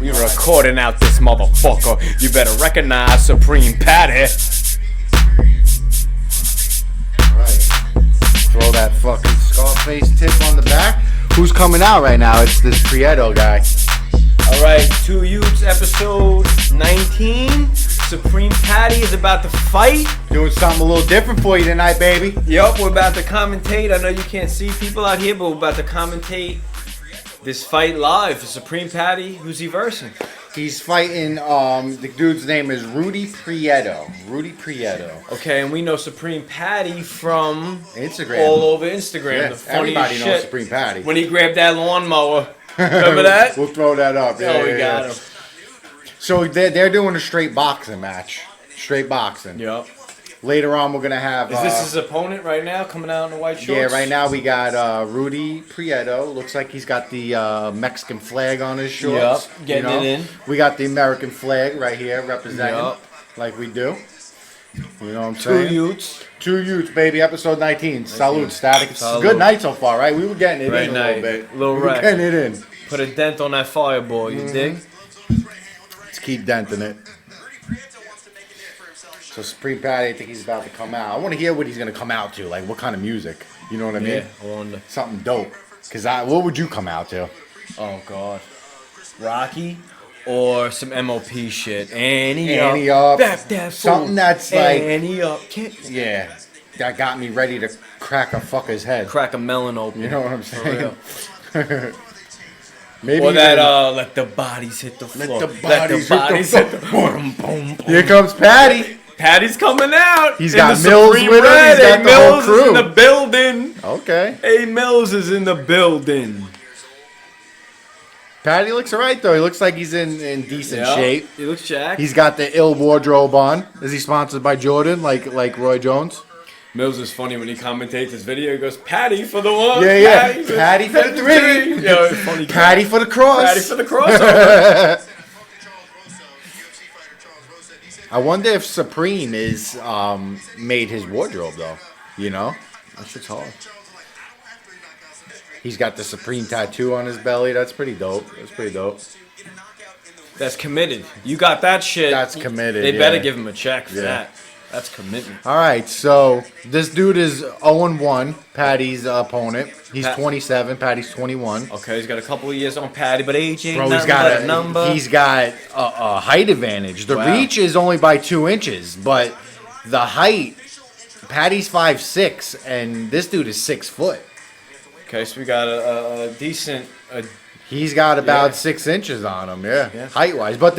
We recording out this motherfucker. You better recognize Supreme Patty. Right. Throw that fucking Scarface tip on the back. Who's coming out right now? It's this Prieto guy. Alright, Two Youths episode 19. Supreme Patty is about to fight. Doing something a little different for you tonight, baby. Yup, we're about to commentate. I know you can't see people out here, but we're about to commentate this fight live for Supreme Patty. Who's he versing? He's fighting, the dude's name is Rudy Prieto. Rudy Prieto. Okay, and we know Supreme Patty from Instagram. all over Instagram. Yeah, The funniest everybody shit. knows Supreme Patty. When he grabbed that lawnmower. Remember that? We'll throw that up. Yeah, We yeah, got yeah. him. So they're doing a straight boxing match. Straight boxing. Yup. Later on, we're going to have... Is this his opponent right now, coming out in the white shorts? Yeah, right now we got Rudy Prieto. Looks like he's got the Mexican flag on his shorts. Yup, getting it in. We got the American flag right here representing Yup. like we do. You know what I'm Two saying? Youths. Two Youths, baby. Episode 19. Salute, Static. It's a Salute. good night so far, right? We were getting it Great in a night. little bit. Little we were wreck. getting it in. Put a dent on that fireball, you dig? Let's keep denting it. So Supreme Patty, I think he's about to come out. I want to hear what he's going to come out to. Like, what kind of music? You know what I mean? Yeah, I wonder. Something dope. Because what would you come out to? Oh, God. Rocky or some MOP shit. Annie up. That Something fool. that's like... Annie up. Yeah. That got me ready to crack a fucker's head. Crack a melon open. You know what I'm For saying? real. Maybe Or even- that, let the bodies hit the floor. Let the bodies hit the floor. Boom, boom, boom. Here comes Patty. Patty's coming out. He's in got the Mills Supreme with him. Red. He's got A. the whole Mills crew. is in the building. Okay. A. Mills is in the building. Patty looks alright though. He looks like he's in decent Yeah, shape. He looks jacked. He's got the ill wardrobe on. Is he sponsored by Jordan like Roy Jones? Mills is funny when he commentates his video. He goes, Patty for the one. Yeah. Patty for the three. Yo, it's funny. Patty for the cross. Patty for the crossover. I wonder if Supreme is made his wardrobe though. You know? That shit's hard. He's got the Supreme tattoo on his belly. That's pretty dope. That's pretty dope. That's committed. You got that shit. That's committed, They better yeah. give him a check for Yeah. that. That's commitment. All right, so this dude is 0-1, Patty's opponent. He's 27, Patty's 21. Okay, he's got a couple of years on Patty, but age ain't Bro, nothing but a number. he's got a height advantage. The Wow. reach is only by 2 inches, but the height, Patty's 5'6", and this dude is 6 foot. Okay, so we got a decent... He's got about Yeah. 6 inches on him, yeah. Yeah. Height-wise. But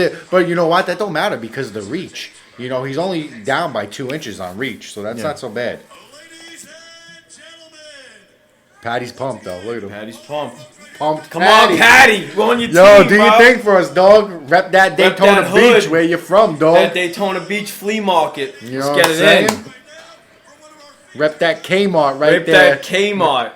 you know what? That don't matter because of the reach. You know, he's only down by 2 inches on reach, so that's not so bad. Patty's pumped, though. Look at him. Patty's pumped. Pumped. Come on, Patty! We're on your Yo, team, do bro. your thing for us, dog. Rep that Rep Daytona that Beach, hood. where you're from, dog. That Daytona Beach flea market. You know Let's what get I'm it saying? in. Rep that Kmart right Rip there. that Kmart.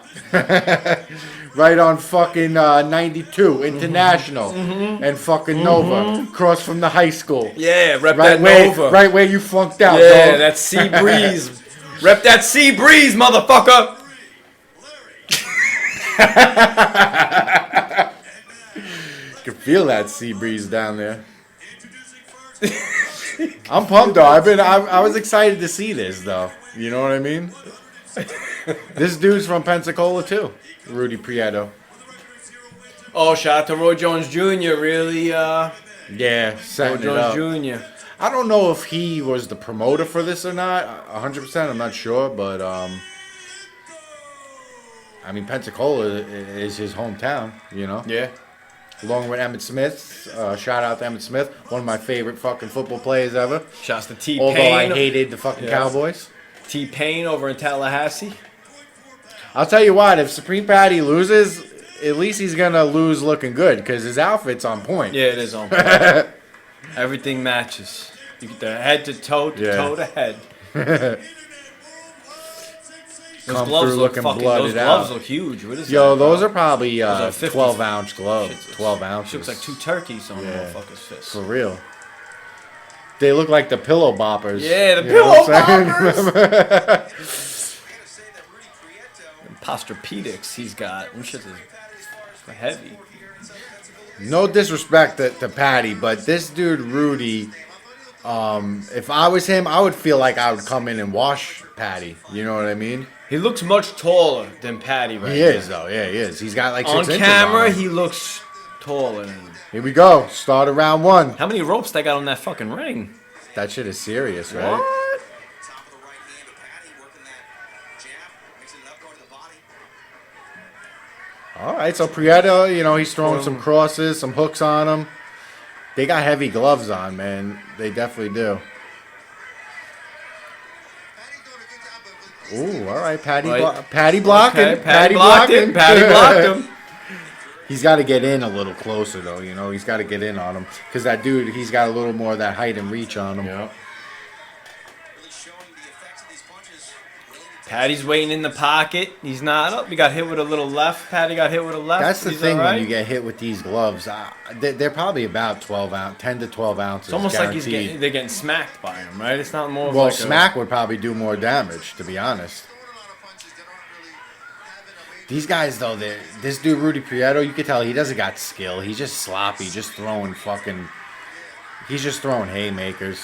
Right on fucking 92 International and fucking Nova. Across from the high school. Yeah, rep Right that where, Nova. right where you flunked out, Yeah, dog. that Sea Breeze. Rep that Sea Breeze, motherfucker. You can feel that sea breeze down there. I'm pumped though. I was excited to see this though. You know what I mean? This dude's from Pensacola too. Rudy Prieto. Oh, shout out to Roy Jones Jr. Really, Yeah, Roy setting it up. Jones Jr. I don't know if he was the promoter for this or not. 100%, I'm not sure, but I mean Pensacola is his hometown. You know. Yeah. Along with Emmitt Smith. Shout out to Emmitt Smith, one of my favorite fucking football players ever. Shouts to T-Pain. Although I hated the fucking Yeah. Cowboys. T-Pain over in Tallahassee. I'll tell you what, if Supreme Patty loses, at least he's going to lose looking good because his outfit's on point. Yeah, it is on. Everything matches. You get the head to toe to head. Those Come gloves through look looking fucking. blooded Those gloves out. look huge. What is Yo, that? those are probably are 50. 12-ounce gloves. Shit, 12 ounces. She looks like two turkeys on Yeah. the motherfucker's fist. For real. They look like the pillow boppers. Yeah, the You know pillow what I'm saying? boppers. Posturepedics he's got. Them shit is heavy. No disrespect to Patty, but this dude Rudy, if I was him, I would feel like I would come in and wash Patty. You know what I mean? He looks much taller than Patty right He is though. Yeah, he is. He's got like 6 On inches camera, on him. he looks taller than him. Here we go. Start of round 1. How many ropes they got on that fucking ring? That shit is serious, right? What? All right, so Prieto, you know, he's throwing some crosses, some hooks on him. They got heavy gloves on, man. They definitely do. Ooh, all right, Patty blocking. Okay, Patty blocked him. Patty blocked him. He's got to get in a little closer, though. You know, he's got to get in on him because that dude, he's got a little more of that height and reach on him. Yep. Patty's waiting in the pocket. He's not up. He got hit with a little left. Patty got hit with a left. That's the He's thing all right. when you get hit with these gloves. They're probably about 10 to 12 ounces. It's almost guaranteed. like they're getting smacked by him, right? It's not more. Of Well, like smack would probably do more damage, to be honest. These guys, though, this dude Rudy Prieto, you can tell he doesn't got skill. He's just sloppy, just throwing he's just throwing haymakers.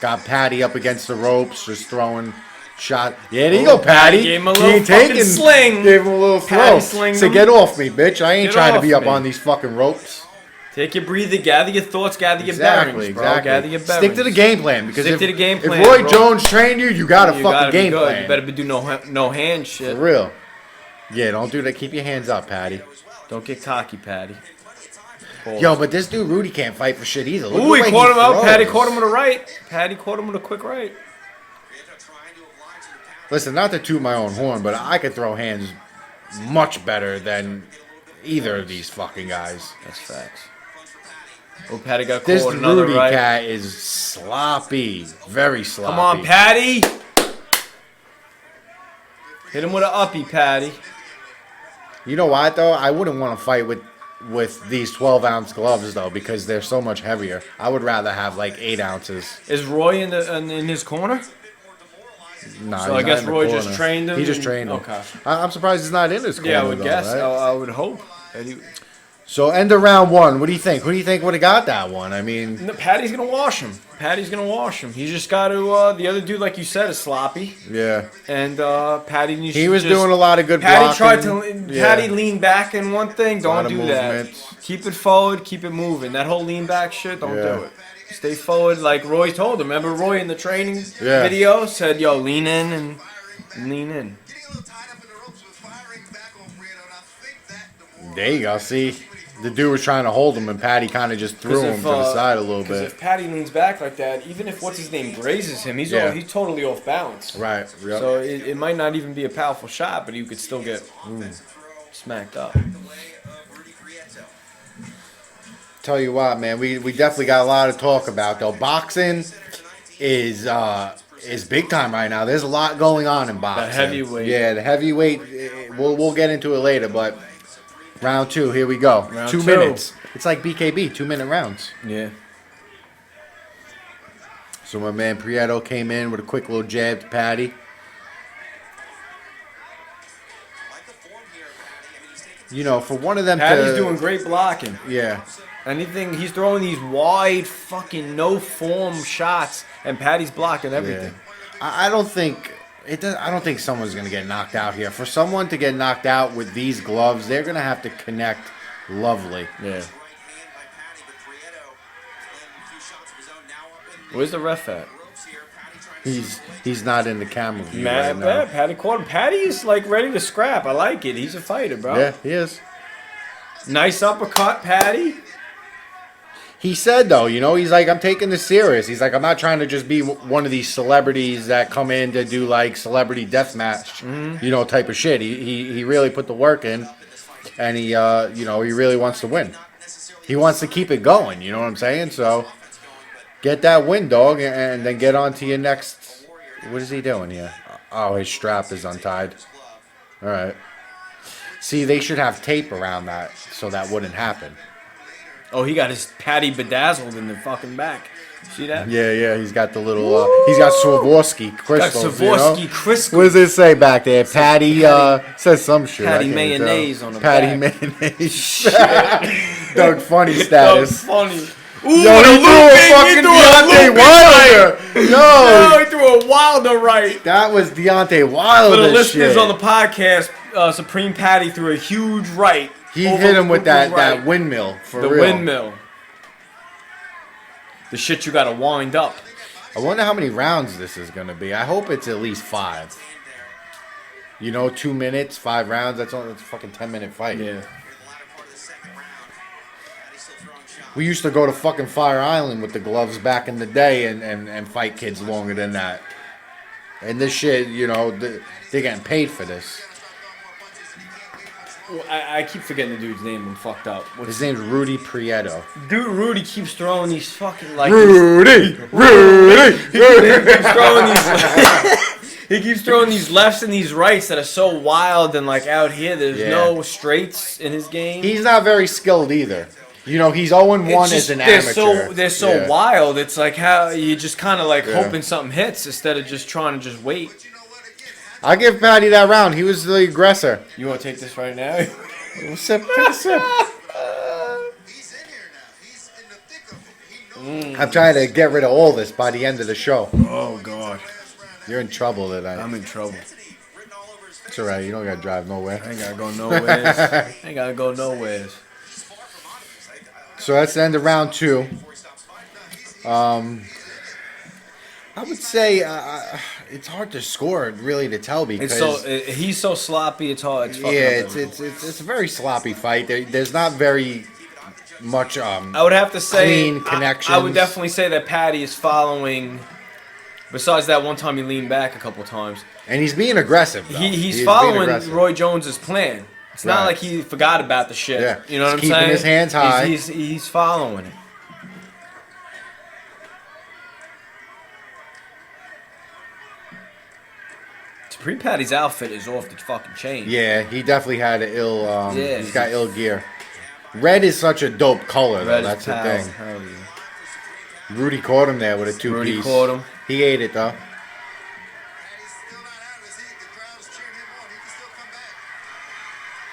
Got Patty up against the ropes, just throwing shot. Yeah, there you go, Patty. Gave him a He little ain't fucking sling. Gave him a little Patty throw. slinged So him. get off me, bitch. I ain't Get trying to off be up me. on these fucking ropes. Take your breather, gather your thoughts, gather your bearings, bro. Gather your bearings. Stick to the game plan because Stick if, to the game plan, if Roy bro. Jones trained you, you got a You fucking gotta be game good. plan. You better do no hand shit. For real. Yeah, don't do that. Keep your hands up, Patty. Don't get cocky, Patty. Yo, but this dude Rudy can't fight for shit either. Look Ooh, the he way caught him out. throws. Patty caught him with a right. Patty caught him with a quick right. Listen, not to toot my own horn, but I could throw hands much better than either of these fucking guys. That's facts. Oh, Patty got This caught with another Rudy right. cat is sloppy. Very sloppy. Come on, Patty. Hit him with an uppie, Patty. You know what, though? I wouldn't want to fight with these 12-ounce gloves, though, because they're so much heavier. I would rather have, like, 8 ounces. Is Roy in his corner? Nah, So he's I not guess in the Roy just corner. trained him? He just trained him. Okay. I'm surprised he's not in his corner, Yeah, I would though, guess. right? I would hope. That he- So, end of round 1. What do you think? Who do you think would have got that one? I mean, No, Patty's gonna wash him. Patty's gonna wash him. He's just got to. The other dude, like you said, is sloppy, yeah. and Patty needs. He to was just, doing a lot of good Patty blocking. tried to. Yeah. Patty lean back in one thing. Lot Don't of do that. movements. Keep it forward. Keep it moving. That whole lean back shit. Don't Yeah. do it. Stay forward, like Roy told him. Remember Roy in the training Yeah. video said, "Yo, lean in and lean in." There you go. See, the dude was trying to hold him, and Patty kind of just threw him to the side a little Because bit. if Patty leans back like that, even if what's his name grazes him, he's he's totally off balance. Right. Yep. So it might not even be a powerful shot, but you could still get smacked up. Tell you what, man, we definitely got a lot to talk about though. Boxing is big time right now. There's a lot going on in boxing. The heavyweight. Yeah, the heavyweight. We'll get into it later, but round 2, here we go. Round 2 two. minutes. It's like BKB, 2-minute rounds. Yeah. So my man Prieto came in with a quick little jab to Patty. You know, for one of them Patty's to doing great blocking. yeah. Anything, he's throwing these wide, fucking no form shots, and Patty's blocking everything. I don't think it does. I don't think someone's gonna get knocked out here. For someone to get knocked out with these gloves, they're gonna have to connect lovely. Yeah. Where's the ref at? He's not in the camera view Man, right now. Patty caught him. Patty's like ready to scrap. I like it. He's a fighter, bro. Yeah, he is. Nice uppercut, Patty. He said though, you know, he's like, I'm taking this serious. He's like, I'm not trying to just be one of these celebrities that come in to do like celebrity deathmatch, you know, type of shit. He really put the work in, and he you know, he really wants to win. He wants to keep it going. You know what I'm saying? So get that win, dog, and then get on to your next. What is he doing here? Oh, his strap is untied. All right. See, they should have tape around that so that wouldn't happen. Oh, he got his Patty bedazzled in the fucking back. See that? Yeah, he's got the little, he's got Swarovski crystals, Got Swarovski you know? crystals. What does it say back there? Patty, says some shit. Patty I can't mayonnaise tell. on the Patty back. mayonnaise. Doug Funny Doug status. Funny. Ooh, Yo, he threw a fucking Deontay Wilder. No, Yo, he threw a Wilder right. that was Deontay Wilder. For the listeners shit. on the podcast, Supreme Patty threw a huge right. He over hit him with Luger's that windmill for the real. windmill. The shit you gotta wind up. I wonder how many rounds this is gonna be. I hope it's at least 5. 2 minutes, 5 rounds. That's a fucking 10-minute fight. Yeah. We used to go to fucking Fire Island with the gloves back in the day and fight kids longer than that. And this shit, they're getting paid for this. Well, I keep forgetting the dude's name. I'm fucked up. His name's Rudy Prieto. Dude, Rudy keeps throwing these fucking Rudy! He keeps throwing these. He keeps throwing these lefts and these rights that are so wild and like out here. There's no straights in his game. He's not very skilled either. He's 0-1 as an amateur. They're so wild. It's like how you just kind of like hoping something hits instead of just trying to just wait. I'll give Patty that round. He was the aggressor. You want to take this right now? Sip, take a sip. I'm trying to get rid of all this by the end of the show. Oh God, You're in trouble tonight. I'm in trouble. It's alright. You don't gotta drive nowhere. I ain't gotta go nowhere. I ain't gotta go nowhere. So that's the end of round 2. I would say it's hard to score, really, to tell because He's so sloppy. It's hard. It's fucking up it's a very sloppy fight. There's not very much I would have to say clean connections. I would definitely say that Patty is following. Besides that one time he leaned back a couple times, and he's being aggressive. Though. He's following Roy Jones's plan. It's not like he forgot about the shit. Yeah. You know what I'm keeping saying? His hands high. He's following it. Supreme Patty's outfit is off the fucking chain. Yeah, he definitely had an ill. Yeah. He's got ill gear. Red is such a dope color, though. Red That's is the pal. thing. Hell yeah. Rudy caught him there with a 2-piece. Rudy caught him. He ate it though.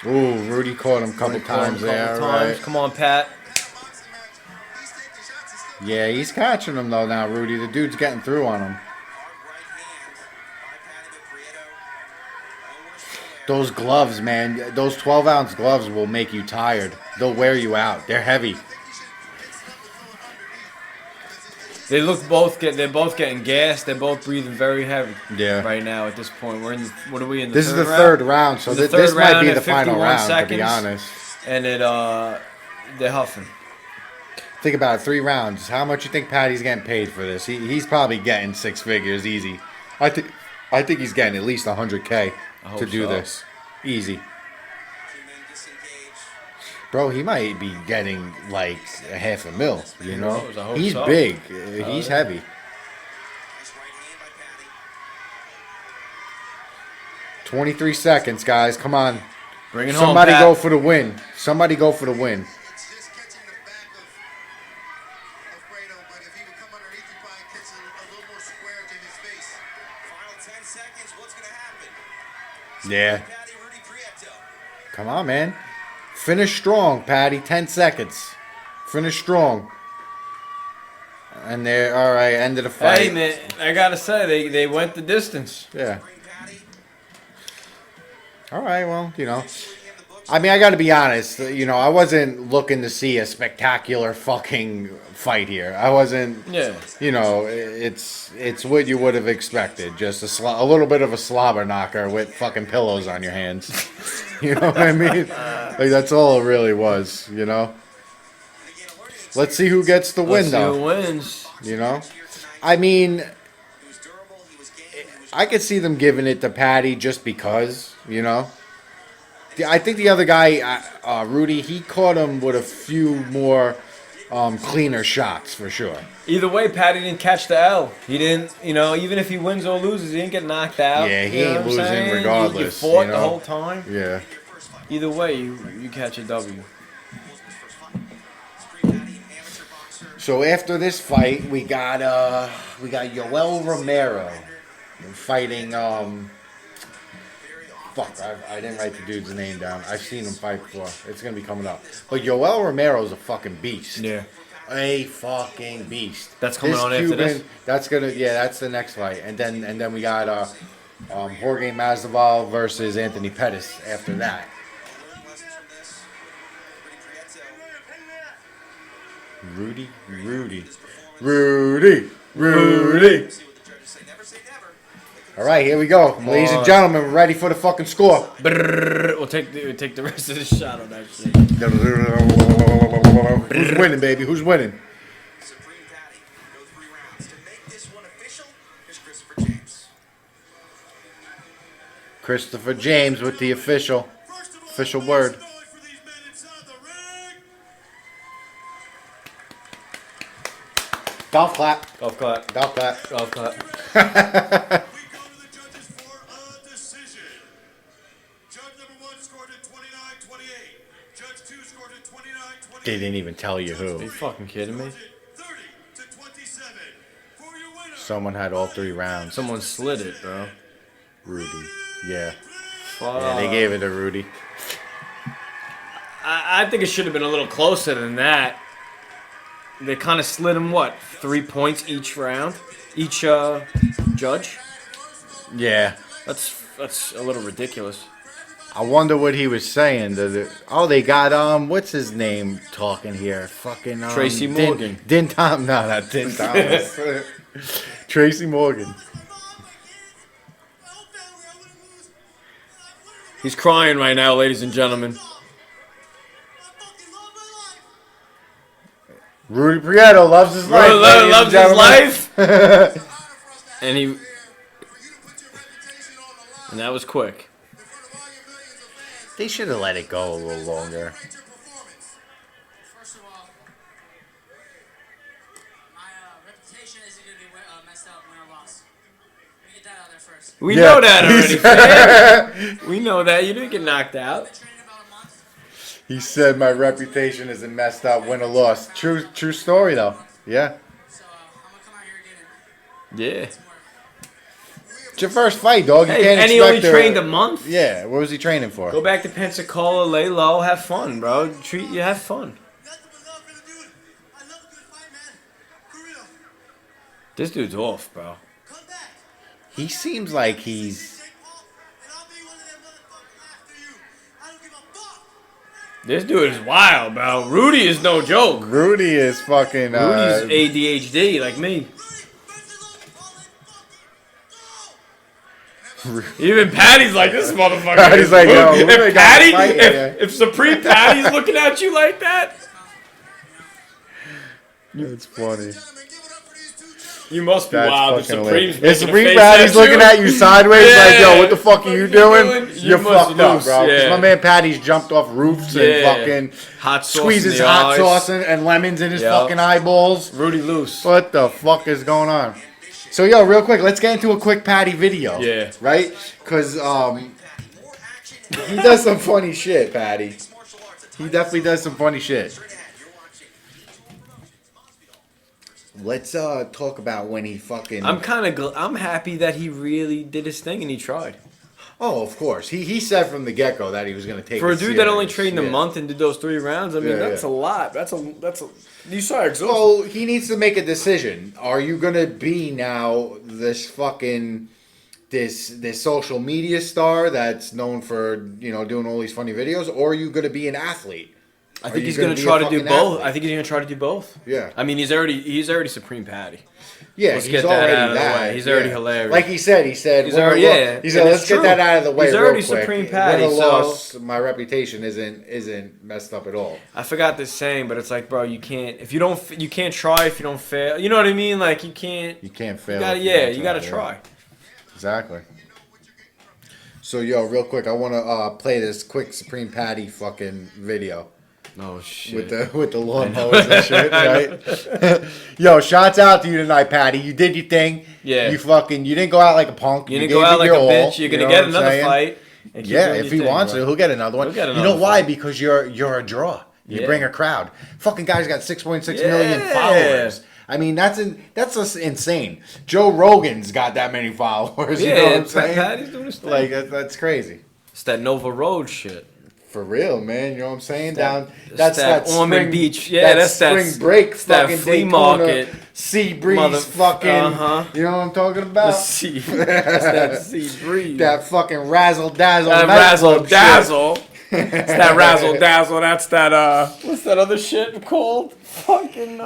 Ooh, Rudy caught him a couple times there. Right? Come on, Pat. Yeah, he's catching him though now, Rudy. The dude's getting through on him. Those gloves, man. Those 12-ounce gloves will make you tired. They'll wear you out. They're heavy. They're both getting gassed. They're both breathing very heavy. Yeah. Right now at this point, we're in. What are we in? This is the third round, so this might be the final round. To be honest. And they're huffing. Think about it, 3 rounds. How much you think Patty's getting paid for this? He's probably getting 6 figures easy. I think he's getting at least $100K to do this. Easy. Bro, he might be getting like $500,000, you know? Who knows? I hope He's so. big. He's heavy. 23 seconds, guys. Come on. Bring it home, Somebody Pat. go for the win. Somebody go for the win. Yeah. Come on, man. Finish strong, Patty. 10 seconds. Finish strong. And they're all right. End of the fight. Hey man, I gotta say they went the distance. Yeah. All right. Well, you know. I mean, I got to be honest. You know, I wasn't looking to see a spectacular fucking fight here. I wasn't. Yeah. You know, it's what you would have expected. Just a little bit of a slobber knocker with fucking pillows on your hands. You know what I mean? Like that's all it really was. You know. Let's see who gets the win, Let's see though. who wins. You know, I mean, I could see them giving it to Patty just because. You know. I think the other guy, Rudy, he caught him with a few more cleaner shots for sure. Either way, Patty didn't catch the L. He didn't, you know, even if he wins or loses, he didn't get knocked out. Yeah, he You know ain't what I'm losing saying? regardless, You fought you know? the whole time. Yeah. Either way, you catch a W. So after this fight, we got Yoel Romero fighting Fuck, I didn't write the dude's name down. I've seen him fight before. It's gonna be coming up. But Yoel Romero's a fucking beast. Yeah. A fucking beast. That's coming on after this? That's that's the next fight. And then we got Jorge Masvidal versus Anthony Pettis after that. Rudy. All right, here we go. Ladies and gentlemen, we're ready for the fucking score. We'll take the rest of the shot on that shit. Who's winning, baby? Who's winning? Supreme Patty, go 3 rounds. To make this one official, here's Christopher James. Christopher James with the official word. Golf clap. Golf clap. Golf clap. Golf clap. We go to the judges for a decision. Judge number 1 scored it 29-28. Judge 2 scored it 29-28. They didn't even tell you Are who. you fucking kidding me? 30-27. For your winner. Someone had all 3 rounds. Someone slid it, bro. Rudy. Yeah. Fuck. Yeah, they gave it to Rudy. I think it should have been a little closer than that. They kind of slid him, 3 points each round? Each judge? Yeah. That's a little ridiculous. I wonder what he was saying. They got what's his name talking here? Fucking Tracy Morgan. Din Tom. No, not Din Thomas. Tracy Morgan. He's crying right now, ladies and gentlemen. Rudy Prieto loves his life. Loves his life. And that was quick. They should have let it go a little longer. First of all, my reputation isn't going to be messed up win or loss. Let me get that out there first. We Yeah. know that already, fam. We know that. You didn't get knocked out. I've been training about a month. He said my reputation isn't messed up, win or loss. True story though. Yeah. So I'm going to come out here again Yeah. and some work. It's your first fight, dog. You Hey, can't and he expect only trained a month. Yeah. What was he training for? Go back to Pensacola, lay low, have fun, bro. Have fun. Nothing but love for the dude. I love a good fight, man. For real. This dude's off, bro. Come back. He seems like he's. Jake Paul, and I'll be one of them motherfuckers after you. I don't give a fuck. This dude is wild, bro. Rudy is no joke. Rudy is fucking. Rudy's ADHD like me. Even Patty's like, this motherfucker. Patty's is like, moved. yo, who they if got Patty, to fight, yeah. if Supreme Patty's looking at you like that, It's funny. Gentlemen, give it up for these 2 gentlemen. you must be That's wild. If fucking Supreme's hilarious. If making a Supreme face Patty's looking at you sideways, like, yo, what the fuck are you doing? You're You must fucked up, lose, bro. Because yeah. my man Patty's jumped off roofs and Yeah. fucking Hot sauce squeezes in the hot eyes. sauce and lemons in his Yep. fucking eyeballs. Rudy loose. What the fuck is going on? So, yo, real quick, let's get into a quick Patty video. Yeah. Right? Because he does some funny shit, Patty. He definitely does some funny shit. Let's talk about when he fucking. I'm happy that he really did his thing and he tried. Oh, of course. He said from the get go that he was gonna take. For a it dude that only serious. trained a Yeah. month and did those 3 rounds, I mean, Yeah, that's yeah. a lot. That's a. You saw exhausted. So he needs to make a decision. Are you gonna be now this fucking this social media star that's known for doing all these funny videos, or are you gonna be an athlete? I Are think you he's gonna gonna be try a to do fucking both. athlete? I think he's gonna try to do both. Yeah. I mean, he's already Supreme Patty. Yeah, Let's he's get that already out of the that. way. He's already yeah. hilarious. Like he said, He's "Win or already- loss." yeah, He said, and let's it's get true. that out of the way. He's real already quick. Supreme Patty, Win or so- loss, my reputation isn't messed up at all. I forgot this saying, but it's like, bro, you can't you can't try if you don't fail. You know what I mean? Like you can't. You can't fail. You gotta, if you yeah, don't you gotta yeah. try. Exactly. So, yo, real quick, I want to play this quick Supreme Patty fucking video. Oh shit. With the lawnmowers and shit, right? Yo, shouts out to you tonight, Patty. You did your thing. Yeah. You didn't go out like a punk. You didn't gave go it out like your a all, bitch. You're gonna know get what I'm another saying? fight. and keep Yeah, doing if your he thing, wants bro. to, he'll get another one. He'll get You know another why? fight. Because you're a draw. You Yeah. bring a crowd. Fucking guy's got 6.6 million Yeah. followers. I mean, that's just insane. Joe Rogan's got that many followers. You know what I'm saying? Patty's doing his thing. Like that's crazy. It's that Nova Road shit. For real, man. You know what I'm saying? That's that Ormond Beach. Yeah, that's that spring break. it's that Fucking flea Daytona, market. sea breeze. Mother- fucking. uh-huh. You know what I'm talking The about? sea. That's that sea breeze. That fucking razzle dazzle. That nightclub razzle shit. dazzle. It's that razzle dazzle. That's that what's that other shit called? Fucking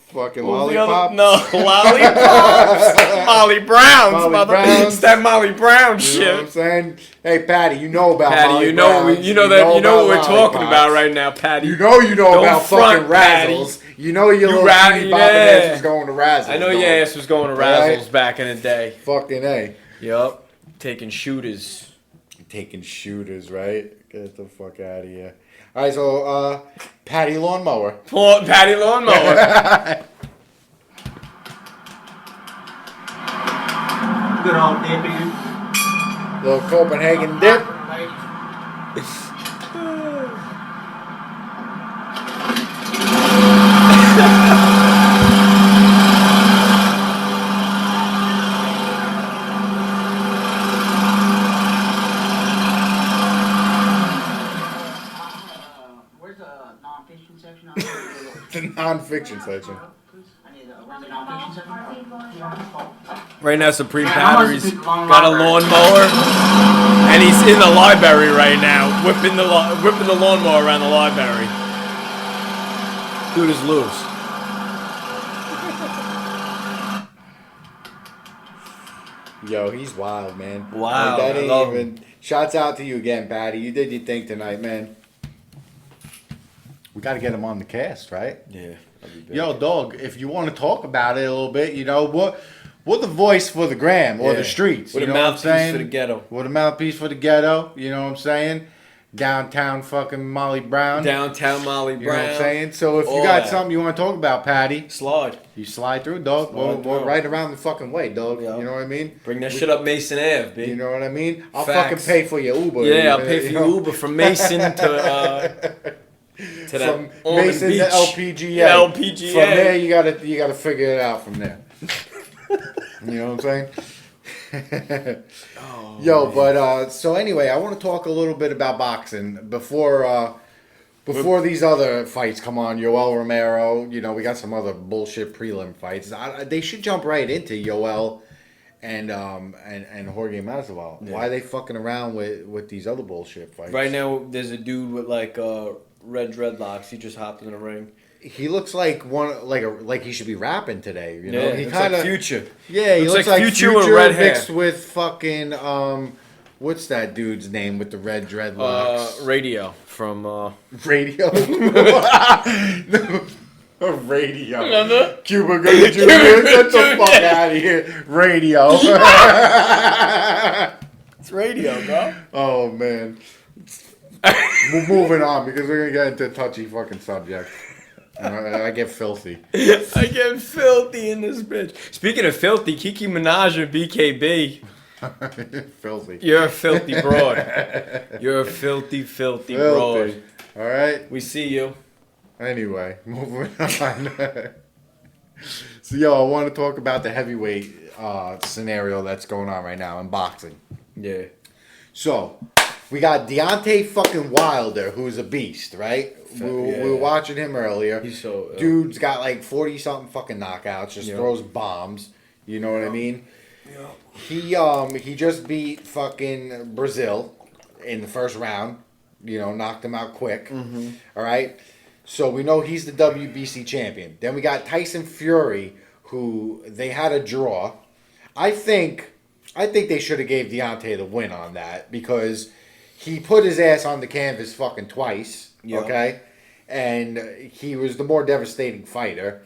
Fucking what was the other- lollipop. No, lollipops. Molly Brown's Molly mother. Brown's. It's that Molly Brown You know what I'm shit. saying? Hey, Patty, you know about Patty, Molly you know Browns. you know what about we're talking lollipops. about right now, Patty. You know Don't about front, fucking razzles. You know your little ra- teeny bopping yeah. ass was going to razzles. I know dog. your ass was going to Right? Razzles back in the day. Fucking A. Yup. Taking shooters. Taking shooters, right? Get the fuck out of here. All right, so Patty Lawnmower. Patty Lawnmower. Good old dipping. Little Copenhagen dip. Where's the non-fiction section? The non-fiction section. I need where's the non-fiction section? Right now, Supreme Man, I must Batteries have picked the wrong got a library. lawnmower, and he's in the library right now, whipping the lawnmower around the library. Dude is loose. Yo, he's wild, man. Wow, Like, that I ain't love even. Shouts out to you again, Patty. You did your thing tonight, man. We got to get him on the cast, right? Yeah. Yo, dog, if you want to talk about it a little bit, you know, what the voice for the gram or Yeah. the streets. With you a know what I'm mouthpiece saying? for the ghetto. With a mouthpiece for the ghetto, you know what I'm saying? Downtown fucking Molly Brown. Downtown Molly you know Brown. what I'm saying? So if you All got that. something you want to talk about, Patty, Slide. you slide through, dog. Slide We're through. right around the fucking way, dog. Yeah. You know what I mean? Bring that shit up Mason Ave, B. You know what I mean? I'll Facts. fucking pay for your Uber. Yeah, I'll you pay for know? your Uber from Mason to that From Ormond Mason Beach. to LPGA. Yeah, LPGA. From there, you gotta figure it out from there. You know what I'm saying? Yo, but so anyway, I want to talk a little bit about boxing before these other fights come on. Yoel Romero, you know, we got some other bullshit prelim fights. They should jump right into Yoel and Jorge Masvidal. Yeah. Why are they fucking around with these other bullshit fights? Right now, there's a dude with like red dreadlocks. He just hopped in the ring. He looks like like he should be rapping today. You know, Yeah, he looks kind of like Future. Yeah, he looks like Future with red hair. mixed with fucking what's that dude's name with the red dreadlocks? Radio from Radio. Radio. Remember? Cuba Gooding Jr. Get the fuck out of here. Radio. It's radio, bro. Oh man. We're moving on because we're gonna get into a touchy fucking subject. And I get filthy. I get filthy in this bitch. Speaking of filthy, Kiki Minaj and BKB. Filthy. You're a filthy broad. You're a filthy broad. Filthy. All right. We see you. Anyway, moving on. So, yo, I want to talk about the heavyweight scenario that's going on right now in boxing. Yeah. So, we got Deontay fucking Wilder, who's a beast, right? We were watching him earlier. He's so Dude's got like 40-something fucking knockouts, just Yeah. throws bombs. You know what I mean? He just beat fucking Brazil in the first round. You know, knocked him out quick. Mm-hmm. All right? So we know he's the WBC champion. Then we got Tyson Fury, who they had a draw. I think they should have gave Deontay the win on that because he put his ass on the canvas fucking twice. Yeah. Okay? And he was the more devastating fighter.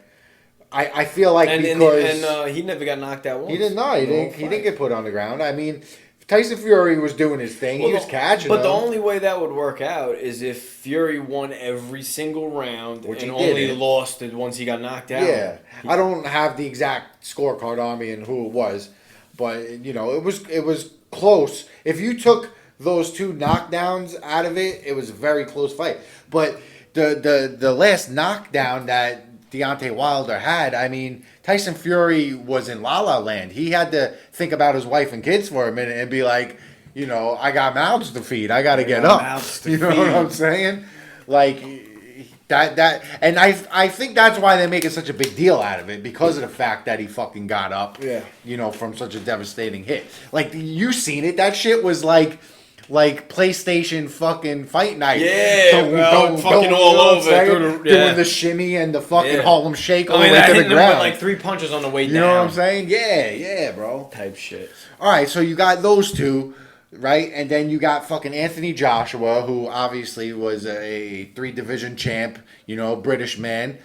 I feel like because he never got knocked out once. he didn't know. He didn't get put on the ground. I mean, Tyson Fury was doing his thing. He was catching But the them. only way that would work out is if Fury won every single round Which and he only didn't. lost it once he got knocked out. Yeah, I don't have the exact scorecard on me and who it was, but you know, it was close. If you took those two knockdowns out of it, it was a very close fight. But the last knockdown that Deontay Wilder had, I mean, Tyson Fury was in La La Land. He had to think about his wife and kids for a minute and be like, you know, I got mouths to feed. I got to get got up. mouths to You know what feed. I'm saying? Like that, and I think that's why they're making such a big deal out of it, because of the fact that he fucking got up. Yeah. You know, from such a devastating hit. Like you seen it? That shit was like PlayStation fucking fight night. Yeah, bro, fucking all you know what I'm over, saying? through the- yeah. Doing the shimmy and the fucking Yeah. Harlem Shake all I mean, the way that to the hit him with ground. like 3 punches on the way You down. know what I'm saying? Yeah, bro. Type shit. All right, so you got those two, right? And then you got fucking Anthony Joshua, who obviously was a 3-division champ, you know, British man.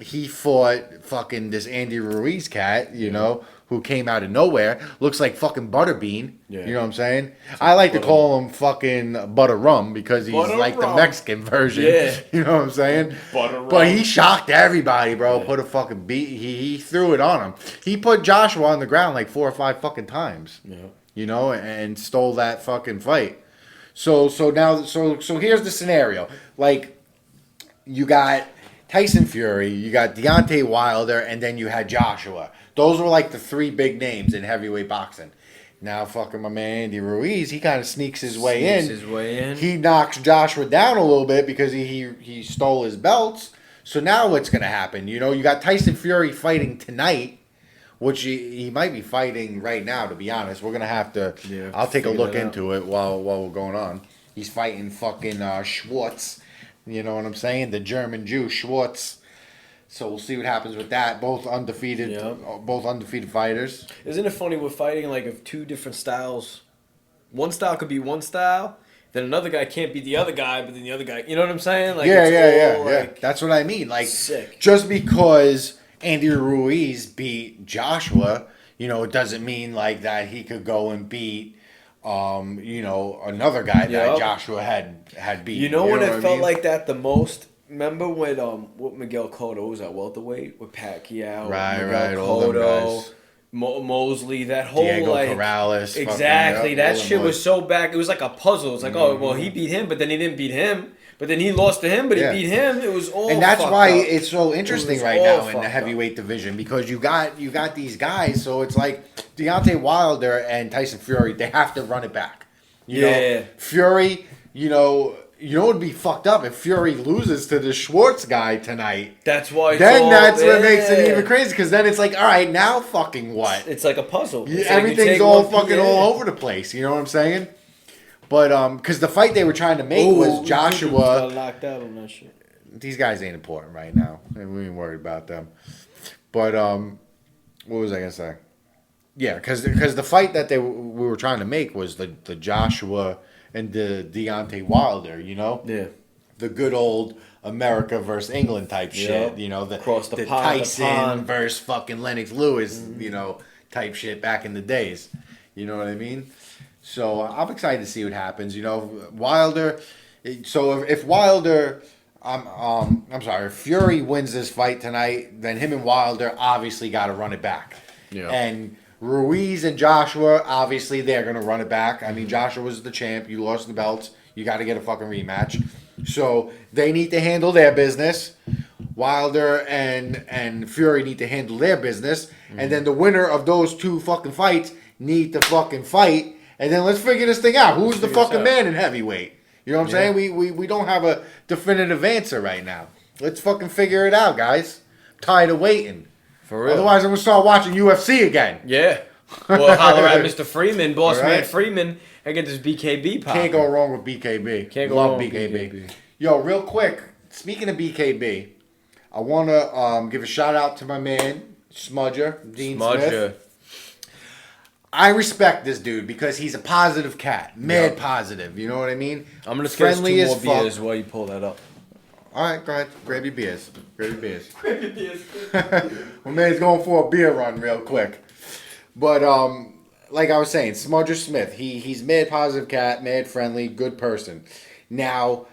He fought fucking this Andy Ruiz cat, you know, who came out of nowhere. Looks like fucking Butterbean. Yeah. You know what I'm saying? I like to call him fucking Butter Rum because he's Butter like the Rum. Mexican version. Yeah. You know what I'm saying? Butter But Rum. he shocked everybody, bro. Put a fucking beat. He threw it on him. He put Joshua on the ground like 4 or 5 fucking times. Yeah. You know, and stole that fucking fight. So here's the scenario. Like, you got Tyson Fury, you got Deontay Wilder, and then you had Joshua. Those were like the 3 big names in heavyweight boxing. Now, fucking my man Andy Ruiz, he kind of sneaks his way in. His way in. He knocks Joshua down a little bit because he stole his belts. So now what's going to happen? You know, you got Tyson Fury fighting tonight, which he might be fighting right now, to be honest. We're going to have to... Yeah, I'll take a figure look that out. into it while we're going on. He's fighting fucking Schwartz. You know what I'm saying? The German Jew, Schwartz. So we'll see what happens with that. Both undefeated, Yeah. both undefeated fighters. Isn't it funny we're fighting like of 2 different styles? One style could be one style, then another guy can't beat the other guy, but then the other guy, you know what I'm saying? Like, Yeah. it's all, like, That's what I mean. Like, sick. just because Andy Ruiz beat Joshua, you know, it doesn't mean like that he could go and beat, you know, another guy that Yep. Joshua had beat. You know when it what I felt mean? like that the most? Remember when with Miguel Cotto was at welterweight with Pacquiao, Right, all them guys. Mosley, that whole Diego like Corrales. fucking, exactly yep, that all them shit was boys. so back. It was like a puzzle. It's like oh well he beat him, but then he didn't beat him, but then he lost to him, but Yeah. he beat him. It was all And that's fucked why up. it's so interesting was right all now in the fucked up. heavyweight division, because you got these guys. So it's like Deontay Wilder and Tyson Fury. They have to run it back. You Yeah. know, Fury. You know it'd be fucked up if Fury loses to the Schwartz guy tonight. That's why. it's Then all- that's what makes it yeah. even crazy, because then it's like, all right, now fucking what? It's like a puzzle. Yeah, It's like you everything's take all one fucking PA. all over the place. You know what I'm saying? But because the fight they were trying to make was Got Joshua. locked out on that shit. These guys ain't important right now, and we ain't worried about them. But what was I gonna say? Yeah, because the fight that we were trying to make was the Joshua and the Deontay Wilder. You know, Yeah. the good old America versus England type Yeah. shit. You know, the Across the pond, the Tyson pond. versus fucking Lennox Lewis. You know, type shit back in the days. You know what I mean? So I'm excited to see what happens. You know, Wilder. So if Wilder, I'm sorry, if Fury wins this fight tonight, then him and Wilder obviously got to run it back. Yeah. And Ruiz and Joshua, obviously they're gonna run it back. I mean, Joshua was the champ. You lost the belts. You got to get a fucking rematch. So they need to handle their business. Wilder and Fury need to handle their business, and then the winner of those 2 fucking fights need to fucking fight, and then let's figure this thing out. Who's the figure this fucking out. man in heavyweight? You know what I'm saying? We don't have a definitive answer right now. Let's fucking figure it out, guys. I'm tired of waiting. For real. Otherwise, I'm gonna start watching UFC again. Yeah. Well, holler at Mr. Freeman, boss All man right. Freeman, and get this BKB pop. Can't go wrong with BKB. Can't go Love wrong with BKB. BKB. Yo, real quick, speaking of BKB, I want to give a shout out to my man, Smudger, Dean Smith. Smudger. I respect this dude because he's a positive cat. Mad Yep. positive, you know what I mean? I'm gonna get us Friendly 2 as more fuck. beers while you pull that up. All right, go ahead. Grab your beers. My man's going for a beer run real quick. But like I was saying, Smudger Smith, he's mad positive cat, mad friendly, good person. Now,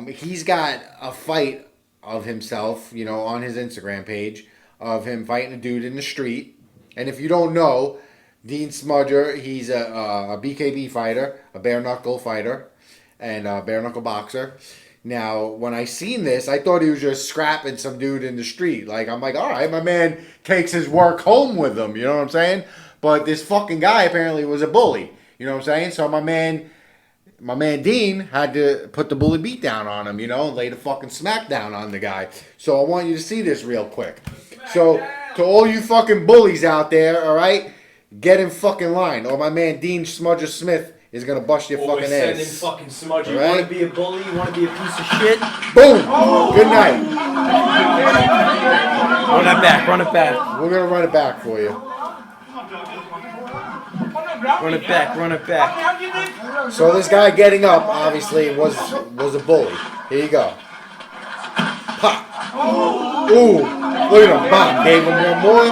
he's got a fight of himself, you know, on his Instagram page of him fighting a dude in the street. And if you don't know, Dean Smudger, he's a BKB fighter, a bare knuckle fighter, and a bare knuckle boxer. Now, when I seen this, I thought he was just scrapping some dude in the street. Like, I'm like, all right, my man takes his work home with him. You know what I'm saying? But this fucking guy apparently was a bully. You know what I'm saying? So my man Dean had to put the bully beat down on him, and lay the fucking smack down on the guy. So I want you to see this real quick. So to all you fucking bullies out there, all right, get in fucking line, or my man Dean Smudger Smith is gonna bust your Always fucking sending ass. fucking smudge. You Right? want to be a bully? You want to be a piece of shit? Boom. Good night. Run it back. Run it back. We're gonna run it back for you. Run it back. Run it back. So this guy getting up obviously was a bully. Here you go. Pop. Ooh. Look at him. Bop. Gave him one more.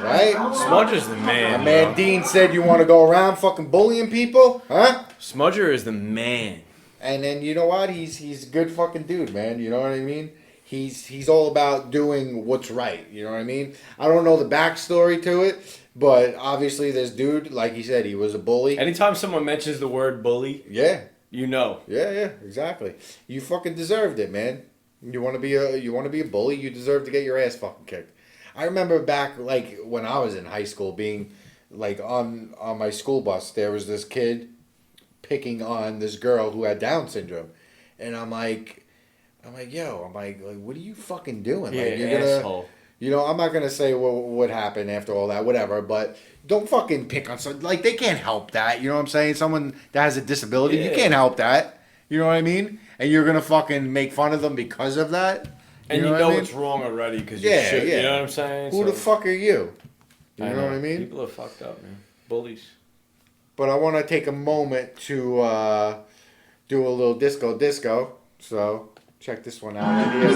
Right? Smudger is the man. My man bro. Dean said you want to go around fucking bullying people, huh? Smudger is the man. And then you know what? He's a good fucking dude, man. You know what I mean? He's all about doing what's right. You know what I mean? I don't know the backstory to it, but obviously this dude, like he said, he was a bully. Anytime someone mentions the word bully, Yeah, you know. yeah, exactly. You fucking deserved it, man. You want to be a bully. You deserve to get your ass fucking kicked. I remember back like when I was in high school, being like on my school bus, there was this kid picking on this girl who had Down syndrome, and I'm like, what are you fucking doing? Yeah, Like, you're asshole. I'm not gonna say what happened after all that, whatever. But don't fucking pick on someone. Like, they can't help that. You know what I'm saying? Someone that has a disability, you Yeah. can't help that. You know what I mean? And you're gonna fucking make fun of them because of that. And you what know I mean? it's wrong already because Yeah, you should. yeah. You know what I'm saying? Who the fuck are you? You I know what I mean? People are fucked up, man. Bullies. But I want to take a moment to do a little disco. So check this one out. Right here.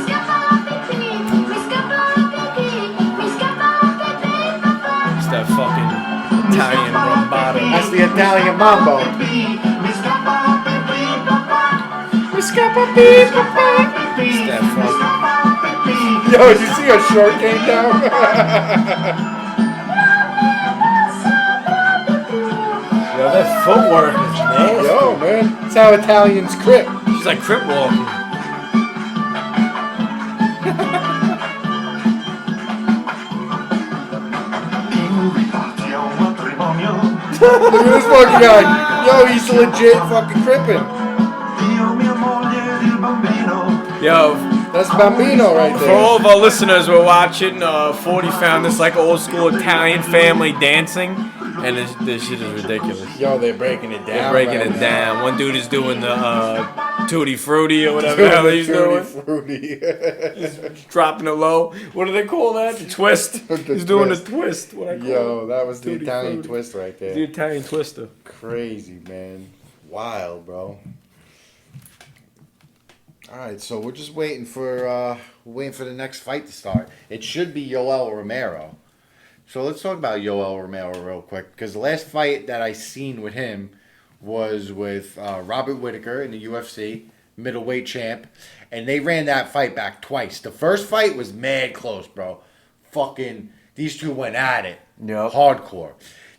It's that fucking Italian rumbata. That's the Italian mambo. It's that fucking. Yo, did you see how short came down? Yo, that footwork is nasty. Yo, man, that's how Italians crip. She's like crip walking. Look at this fucking guy. Yo, he's legit fucking crippin'. Yo, That's Bambino right for there. all of our listeners, we're watching. 40 found this like old school Italian family dancing, and this shit is ridiculous. Yo, they're breaking it down. They're breaking right it now. down. One dude is doing the Tutti Frutti or whatever the hell he's doing. Fruity. Dropping it low. What do they call that? The twist. The He's doing the twist. twist. What I call Yo, it? that was the Tutti Italian Frutti. twist right The there. Italian twister. Crazy, man. Wild, bro. All right, so we're just waiting for the next fight to start. It should be Yoel Romero. So let's talk about Yoel Romero real quick, because the last fight that I seen with him was with Robert Whitaker in the UFC middleweight champ, and they ran that fight back twice. The first fight was mad close, bro. Fucking these two went at it, Yep. hardcore.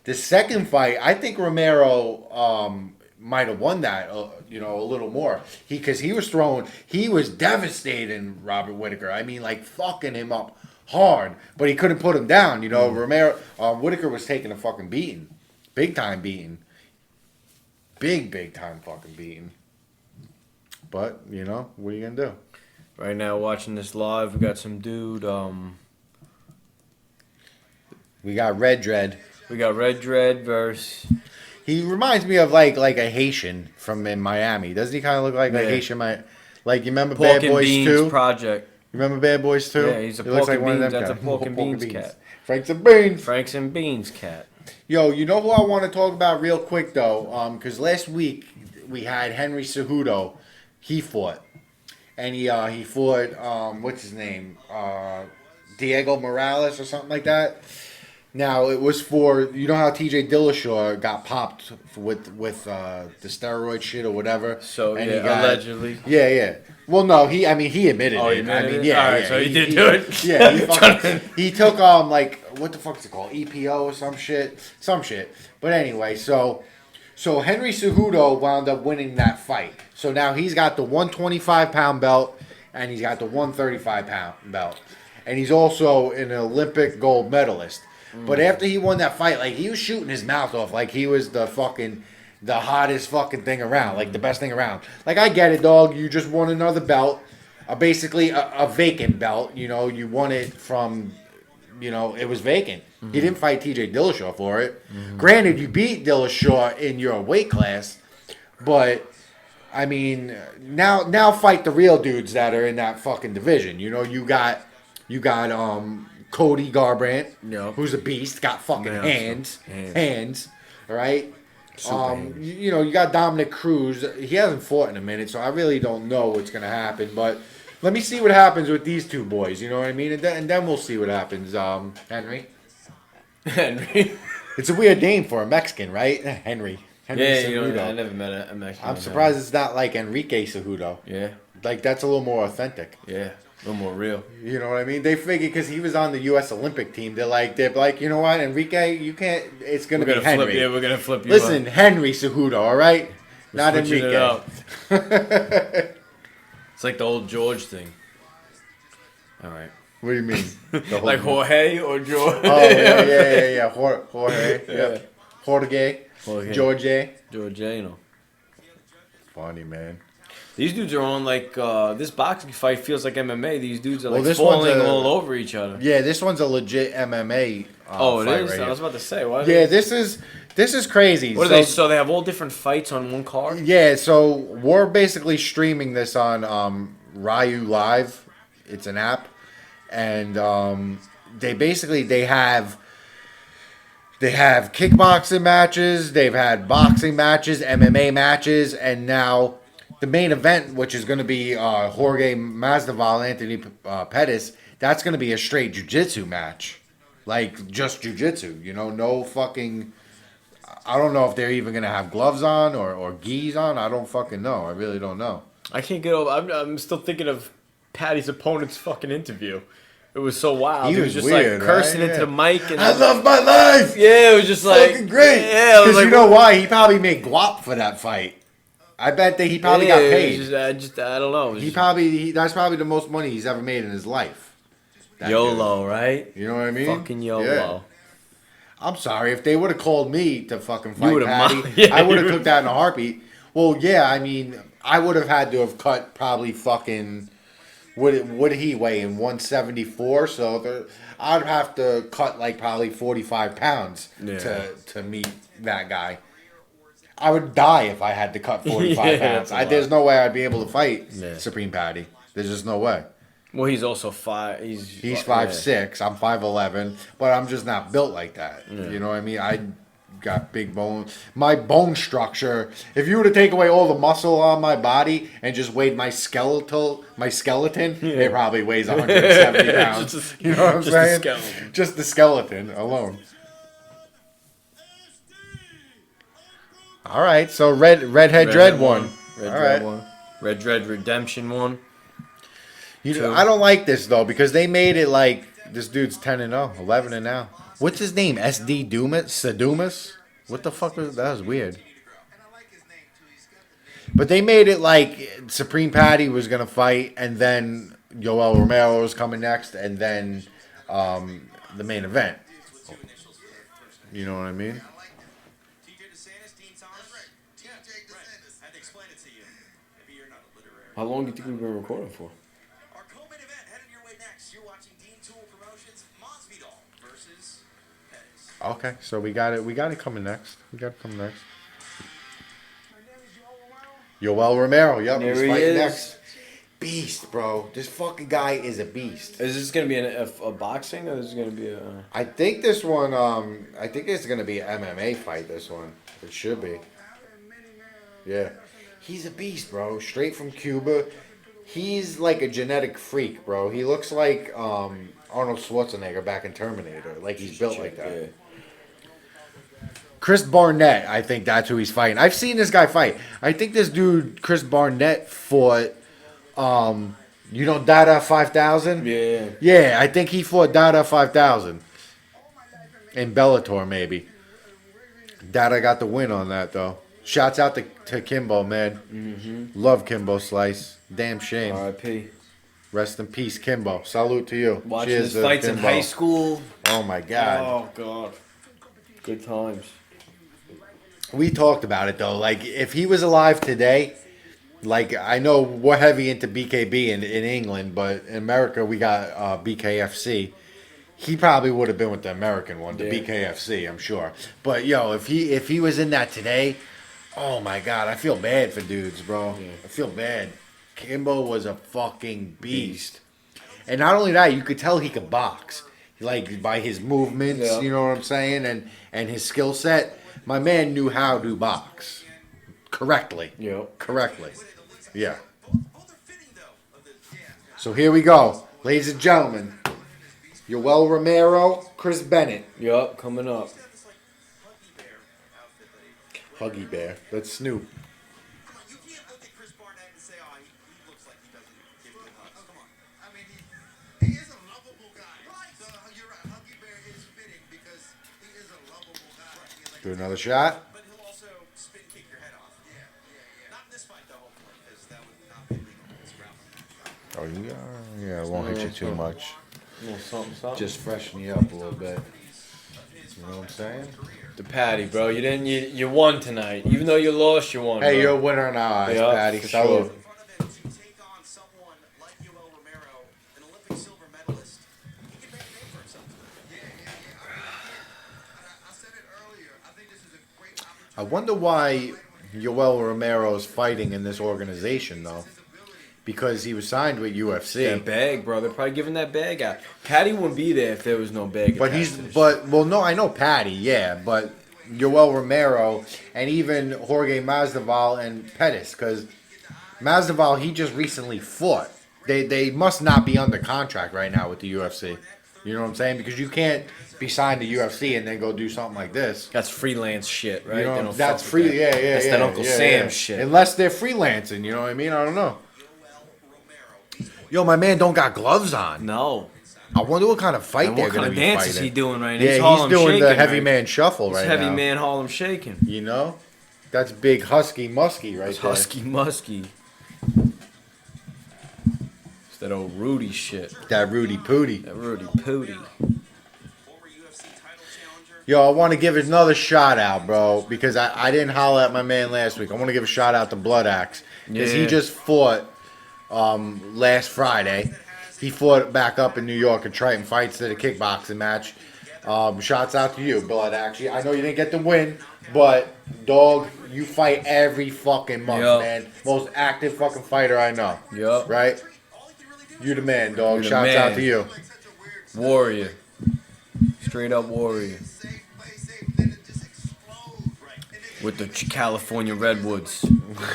The second fight, I think Romero might have won that, a little more. Because he was devastating Robert Whitaker. I mean, like fucking him up hard, but he couldn't put him down. Romero, Whitaker was taking a fucking beating, big time beating, big time fucking beating. But what are you gonna do? Right now, watching this live, we got some dude. We got Red Dread. We got Red Dread versus. He reminds me of like a Haitian from in Miami. Doesn't he kind of look like a Yeah. Haitian? Like you remember Pork Bad and Boys Beans 2? Project. Remember Bad Boys 2? Yeah, he's a He looks pork and one of beans. them That's a guys. pork and beans cat. Franks and Beans. Franks and Beans cat. Yo, you know who I want to talk about real quick though? Because last week we had Henry Cejudo. He fought, and he fought what's his name? Diego Morales or something like that. Now it was for how T.J. Dillashaw got popped with the steroid shit or whatever. So and yeah, he got, allegedly. Yeah. Well, no, he admitted Oh, it. he admitted it? Yeah, Alright, yeah, so he did do it. Yeah, he took like what the fuck is it called? EPO or some shit. But anyway, so Henry Cejudo wound up winning that fight. So now he's got the 125-pound belt and he's got the 135-pound belt, and he's also an Olympic gold medalist. But after he won that fight, like he was shooting his mouth off, like he was the hottest fucking thing around, like the best thing around. Like I get it, dog. You just won another belt, basically a vacant belt. You know, you won it from, you know, it was vacant. He didn't fight T.J. Dillashaw for it. Granted, you beat Dillashaw in your weight class, but I mean, now fight the real dudes that are in that fucking division. You know, you got Cody Garbrandt, Yep. who's a beast, got fucking Yeah, hands, all right. Super You know, you got Dominic Cruz. He hasn't fought in a minute, so I really don't know what's gonna happen. But let me see what happens with these two boys. You know what I mean? And then we'll see what happens. Henry. Henry. It's a weird name for a Mexican, right? Henry. Henry Yeah, you know, Cejudo. I never met a Mexican. I'm surprised it's not like Enrique Cejudo. Yeah, Like that's a little more authentic. yeah, a little more real. You know what I mean? They figured because he was on the U.S. Olympic team, they're like, you know what, Enrique, you can't. It's gonna We're be gonna Henry. flip. Yeah, we're gonna flip you. Listen, Henry Cejudo, all right, not Switching it Enrique. up. It's like the old George thing. All right. What do you mean? The whole- Like Jorge or George. Oh yeah. Jorge. Yeah. Yeah. Jorge. Jorge. George. Georgiano. Funny man. These dudes are on like this boxing fight feels like MMA. These dudes are Well, like this one's falling a- all over each other. Yeah, this one's a legit MMA. Oh, it fight is. right I here. was about to say. Why? Yeah, this is crazy. What are they? So they have all different fights on one card. Yeah, so we're basically streaming this on Ryu Live. It's an app, and they have kickboxing matches, they've had boxing matches, MMA matches, and now the main event, which is going to be Jorge Masvidal, Anthony Pettis. That's going to be a straight jiu-jitsu match, like just jiu-jitsu. You know, no fucking. I don't know if they're even gonna have gloves on or gis on. I don't fucking know. I really don't know. I can't get over. I'm still thinking of Patty's opponent's fucking interview. It was so wild. He He was was just weird, like cursing right? into Yeah. the mic and I love my life. yeah, it was just like Fucking great. Yeah, I was Because like, you know why? He probably made guap for that fight. I bet that he probably got it paid. was I don't know. It was He just probably that's probably the most money he's ever made in his life. That YOLO, right? dude. You know what I mean? Fucking YOLO. Yeah. I'm sorry if they would have called me to fucking fight would've Patty. yeah, I would you have took that in a heartbeat. Well, yeah, I mean, I would have had to have cut probably fucking. Would he weigh in 174? So I'd have to cut like probably 45 pounds Yeah. to meet that guy. I would die if I had to cut 45 Yeah, pounds. that's a lot. There's no way I'd be able to fight Yeah. Supreme Patty. There's just no way. Well, he's also five. He's yeah. 5'6". I'm 5'11", but I'm just not built like that. You know what I mean? I got big bones. My bone structure. If you were to take away all the muscle on my body and just weighed my skeleton, it probably weighs 170 pounds. Just You know what I'm just the saying? skeleton. Just the skeleton alone. All right, so Redhead Dread won. Red All Dread right. one. Red Dread Redemption one. You know, I don't like this though because they made it like this dude's 10-0, 11-0. What's his name? SD Sadumas? What the fuck was that? Was weird. But they made it like Supreme Patty was gonna fight, and then Yoel Romero was coming next, and then the main event. You know what I mean? TJ DeSantis, Dean Thomas. Yeah, right. I had to explain it to you. Maybe you're not a literary. How long do you think we've been recording for? Our co-main event headed your way next. You're watching Dean Tool Promotions, Masvidal versus Pettis. Okay, so we got it. We got it coming next. Yoel Romero. Yep, There he's he fighting is. next. Beast, bro. This fucking guy is a beast. Is this gonna be a boxing or is this gonna be a? I think this one. I think it's gonna be an MMA fight. This one. It should be. Yeah. He's a beast, bro. Straight from Cuba. He's like a genetic freak, bro. He looks like Arnold Schwarzenegger back in Terminator. Like he's built like that. Yeah. Chris Barnett, I think that's who he's fighting. I've seen this guy fight. I think this dude, Chris Barnett, fought, Dada 5000? Yeah. Yeah, I think he fought Dada 5000. In Bellator, maybe. Dada got the win on that, though. Shouts out to Kimbo, man. Love Kimbo Slice. Damn shame. R.I.P. Rest in peace, Kimbo. Salute to you. Watching Cheers his to fights in Kimbo. high school. Oh my God. Oh god. Good times. We talked about it though. Like if he was alive today, like I know we're heavy into BKB in England, but in America we got BKFC. He probably would have been with the American one, the Yeah. BKFC, I'm sure. But yo, if he was in that today, oh my God, I feel bad for dudes, bro. I feel bad. Kimbo was a fucking beast. And not only that, you could tell he could box. Like by his movements, Yeah. you know what I'm saying? And his skill set. My man knew how to box. Correctly. Yep. Correctly. Yeah. So here we go. Ladies and gentlemen. Yoel Romero, Chris Bennett. Yup, coming up. Huggy Bear. That's Snoop. You can't look at Chris Barnett and say, oh, he looks like he doesn't give good hugs. Come on. I mean, he is a lovable guy. Right. So you're right. Huggy Bear is fitting because he is a lovable guy. Right. Do another shot. But he'll also spin kick your head off. Yeah. Not in this fight, though, hopefully, because that would not be legal. It's grappling. Oh, yeah, it won't hit you too much. A little something, something. Just freshen you up a little bit. You know what I'm saying? The Patty, bro. You didn't. You won tonight. Even though you lost, you won. Hey, bro. you're a winner in our eyes, Yeah, Patty. for Salute. sure. In front of him to take on someone like Yoel Romero, an Olympic silver medalist, he can make a name for himself. I said it earlier. I think this is a great opportunity. I wonder why Yoel Romero's fighting in this organization, though. Because he was signed with UFC. That bag, bro. They're probably giving that bag out. Patty wouldn't be there if there was no bag. But attached to this well, no, I know Patty, yeah, but Yoel Romero and even Jorge Masvidal and Pettis, because Masvidal, he just recently fought. They must not be under contract right now with the UFC. You know what I'm saying? Because you can't be signed to UFC and then go do something like this. That's freelance shit, right? You know, They don't that's fuck with free. that. Yeah. That's that Uncle yeah, Sam yeah. shit. Unless they're freelancing, you know what I mean? I don't know. Yo, my man don't got gloves on. No. I wonder what kind of fight And they're what kind gonna of be dance is fighting. he doing right now? Yeah, He's he's Harlem doing the shaking, heavy right? man shuffle He's right heavy now. man Harlem shaking. You know, that's big husky musky right It's there. husky musky. It's that old Rudy shit. That Rudy Pooty. That Rudy Pooty. Former UFC title challenger. Yo, I want to give another shout out, bro, because I didn't holler at my man last week. I want to give a shout out to Blood Axe because he Yeah. just fought last Friday. He fought back up in New York at Triton Fights at a kickboxing match. Shouts out to you, Blood Axe. I know you didn't get the win, but dog, you fight every fucking month, Yup. man. Most active fucking fighter I know. Yup. Right? You the man, dog. You the Shouts man. out to you. Warrior. Straight up warrior. With the California Redwoods.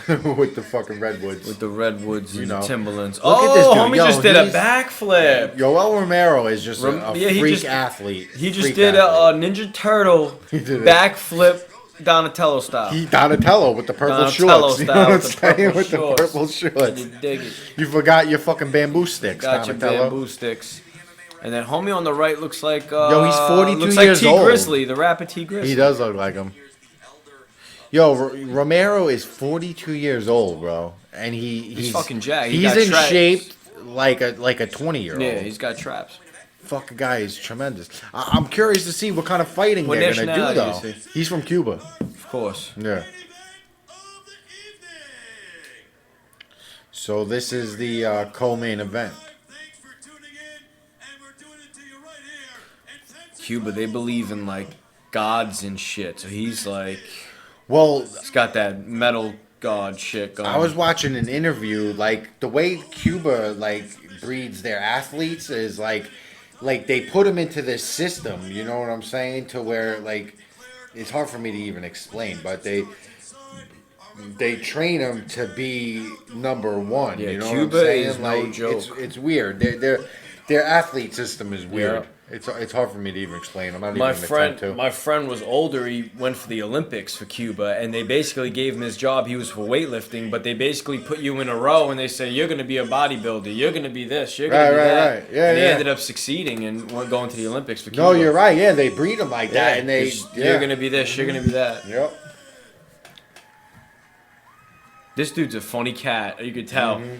With the fucking redwoods. With the Redwoods and know. the Timberlands. Look at this dude. Homie Yo, just did a he's- backflip. Yoel Romero is just a Yeah, he freak just- athlete. He just Freak did a athlete. Ninja Turtle He did it. backflip Donatello style. He Donatello with the purple Donatello shorts. You know style what I'm with the purple saying? With the shorts. purple shorts. You dig it. You forgot your fucking bamboo sticks, Got your Donatello. bamboo sticks. And then homie on the right looks like Yo, he's 42 looks like years T old. Grizzly, the rapper T Grizzly. He does look like him. Yo, Romero is 42 years old, bro, and he's fucking jacked. He He's got in traps. shape like a 20-year-old. Yeah, he's got traps. Fucking guy is tremendous. I'm curious to see what kind of fighting What they're gonna do, nationality though. is He's from Cuba. Of course. Yeah. Main event of the evening. So this is the co-main event. Thanks for tuning in, and we're doing it to you right here. And Cuba, they believe in like gods and shit. So he's like Well, he's got that metal god shit going. I was watching an interview, like the way Cuba like breeds their athletes is like they put them into this system, you know what I'm saying, to where like it's hard for me to even explain, but they train them to be number one. Yeah, you know Cuba what I'm saying? is no like joke. it's weird. Their athlete system is weird. Yeah. It's hard for me to even explain. I'm not my even gonna attempt to. my friend was older. He went for the Olympics for Cuba, and they basically gave him his job. He was for weightlifting, but they basically put you in a row, and they say you're going to be a bodybuilder, you're going to be this, you're going to be that. Right. Yeah, and they yeah. ended up succeeding and went going to the Olympics for Cuba. No, you're right. Yeah, they breed them like that, and they. 'cause Yeah. You're going to be this, you're going to be that. Yep. This dude's a funny cat. You could tell. Mm-hmm.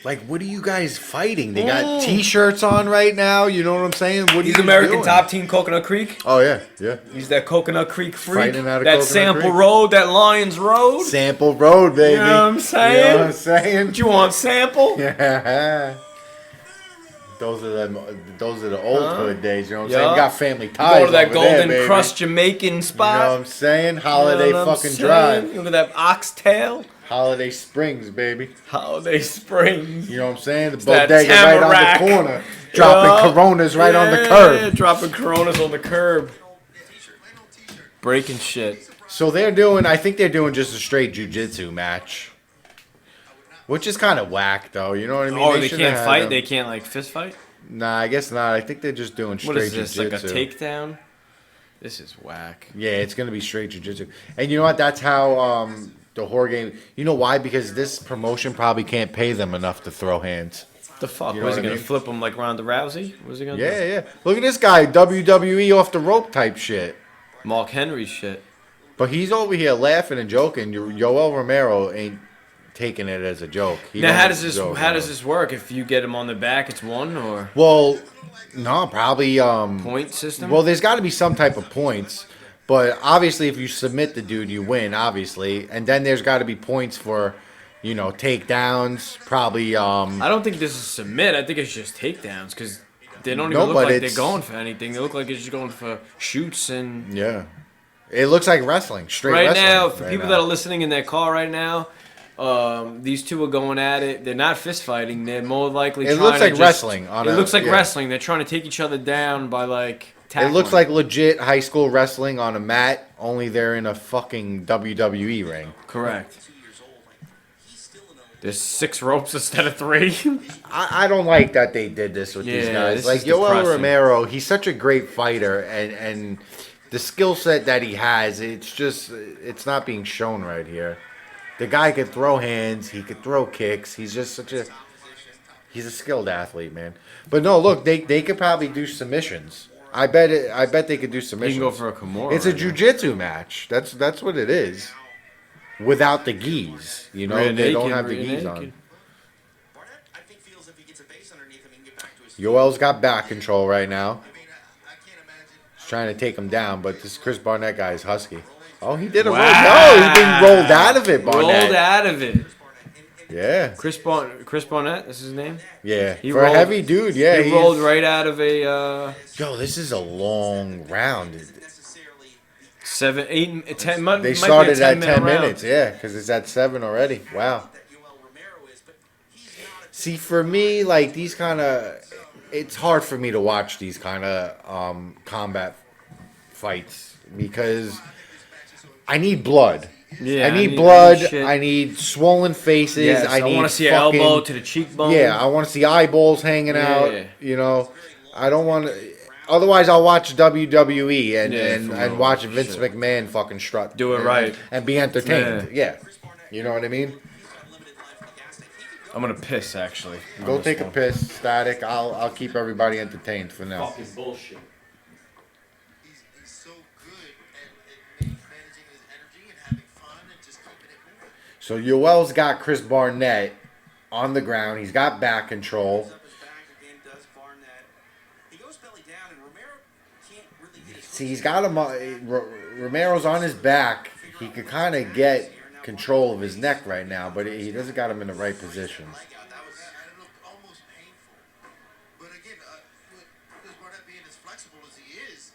Like, what are you guys fighting? They got T-shirts on right now. You know what I'm saying? What are He's you American doing? Top Team Coconut Creek. Oh yeah, yeah. He's that Coconut Creek freak. Fighting out of That Coconut Sample Creek. Road, that Lions Road. Sample Road, baby. You know what I'm saying? You know what I'm saying? What you want, Sample? Yeah. Those are the old hood days. You know what I'm saying? Yeah. We got family You ties. go to that over there, Golden baby. Crust Jamaican You spot. know what I'm saying? Holiday You know what I'm fucking saying? drive. Look at that oxtail. Holiday Springs, baby. Holiday Springs. You know what I'm saying? The that bodega right on Tamarack. the corner. Dropping Yeah. Coronas right on the Yeah, curb. dropping Coronas on the curb. Breaking shit. So I think they're doing just a straight jiu-jitsu match. Which is kind of whack, though. You know what I mean? Oh, they should've can't had fight? them- They can't, like, fist fight? Nah, I guess not. I think they're just doing straight What is this, jiu-jitsu. like a takedown? This is whack. Yeah, it's gonna be straight jiu-jitsu. And you know what? That's how the horror game. You know why? Because this promotion probably can't pay them enough to throw hands. The fuck? You know Was what he I gonna mean? flip him like Ronda Rousey? What was he gonna Yeah, yeah. Look at this guy, WWE off the rope type shit. do? Mark Henry shit. But he's over here laughing and joking. Yoel Romero ain't taking it as a joke. He Now, don't how does this joke, how no. does this work? If you get him on the back, it's one or Well, no, probably. point system? Well, there's got to be some type of points. But obviously, if you submit the dude, you win. Obviously, and then there's got to be points for, takedowns. Probably. I don't think this is submit. I think it's just takedowns because they don't No, even look but like they're it's- going for anything. They look like they're just going for shoots and. Yeah. It looks like wrestling. Straight Right wrestling. now, for right people now. that are listening in their car right now, these two are going at it. They're not fist fighting. They're more likely. It trying looks to like just- wrestling It looks like wrestling. They're trying to take each other down by like. It looks tackling. like legit high school wrestling on a mat, only they're in a fucking WWE ring. Correct. There's 6 ropes instead of 3. I don't like that they did this with these Yeah, guys. this Like is Yoel depressing. Romero, he's such a great fighter, and the skill set that he has, it's not being shown right here. The guy could throw hands, he could throw kicks. He's just he's a skilled athlete, man. But no, look, they could probably do submissions. I bet they could do You submissions. can go for a Kimura. It's a right now. jiu-jitsu match. That's what it is. Without the gis, Rear they don't naked, have the rear gis on. naked. Barnett, I think, feels if he gets a base underneath him, he can get back to his feet. Yoel's got back control right now. I mean, I can't imagine. He's trying to take him down, but this Chris Barnett guy is husky. Oh, he did a roll. Wow. No, he's being rolled out of it, Barnett. Rolled out of it. Yeah, Chris Barnett, that's his name. yeah. He For rolled- a heavy dude, yeah. He he's- rolled right out of a Yo, this is a long round. Necessarily, 7, 8, 10. Might They be a started at 10-minute 10 round. minutes, yeah, because it's at 7 already. Wow. that Yoel Romero is, but he's not a See, for me, like these kind of, it's hard for me to watch these kind of combat fights because I need blood. Yeah, I need blood. shit. I need swollen faces. Yes, I need want to see an fucking, elbow to the cheekbone. Yeah, I want to see eyeballs hanging Yeah. out. I don't want to. Otherwise, I'll watch WWE and Yeah, and, for and real. watch Vince Shit. McMahon fucking strut. Do it and- right. and be entertained. Yeah. You know what I mean? I'm gonna piss actually. Go take a piss, Static. I'll keep everybody entertained for now. Fucking bullshit. he's so good at managing his energy and having fun and just keeping it moving. So Yoel's got Chris Barnett on the ground. He's got back control. Up his back again, does Barnett. He goes belly down, and Romero can't really get his See, he's got him. Romero's on his back. He could kind of get control of his neck right now, but he doesn't got him in the right position. leg out. That looked almost painful. But again, with Chris Barnett being as flexible as he is,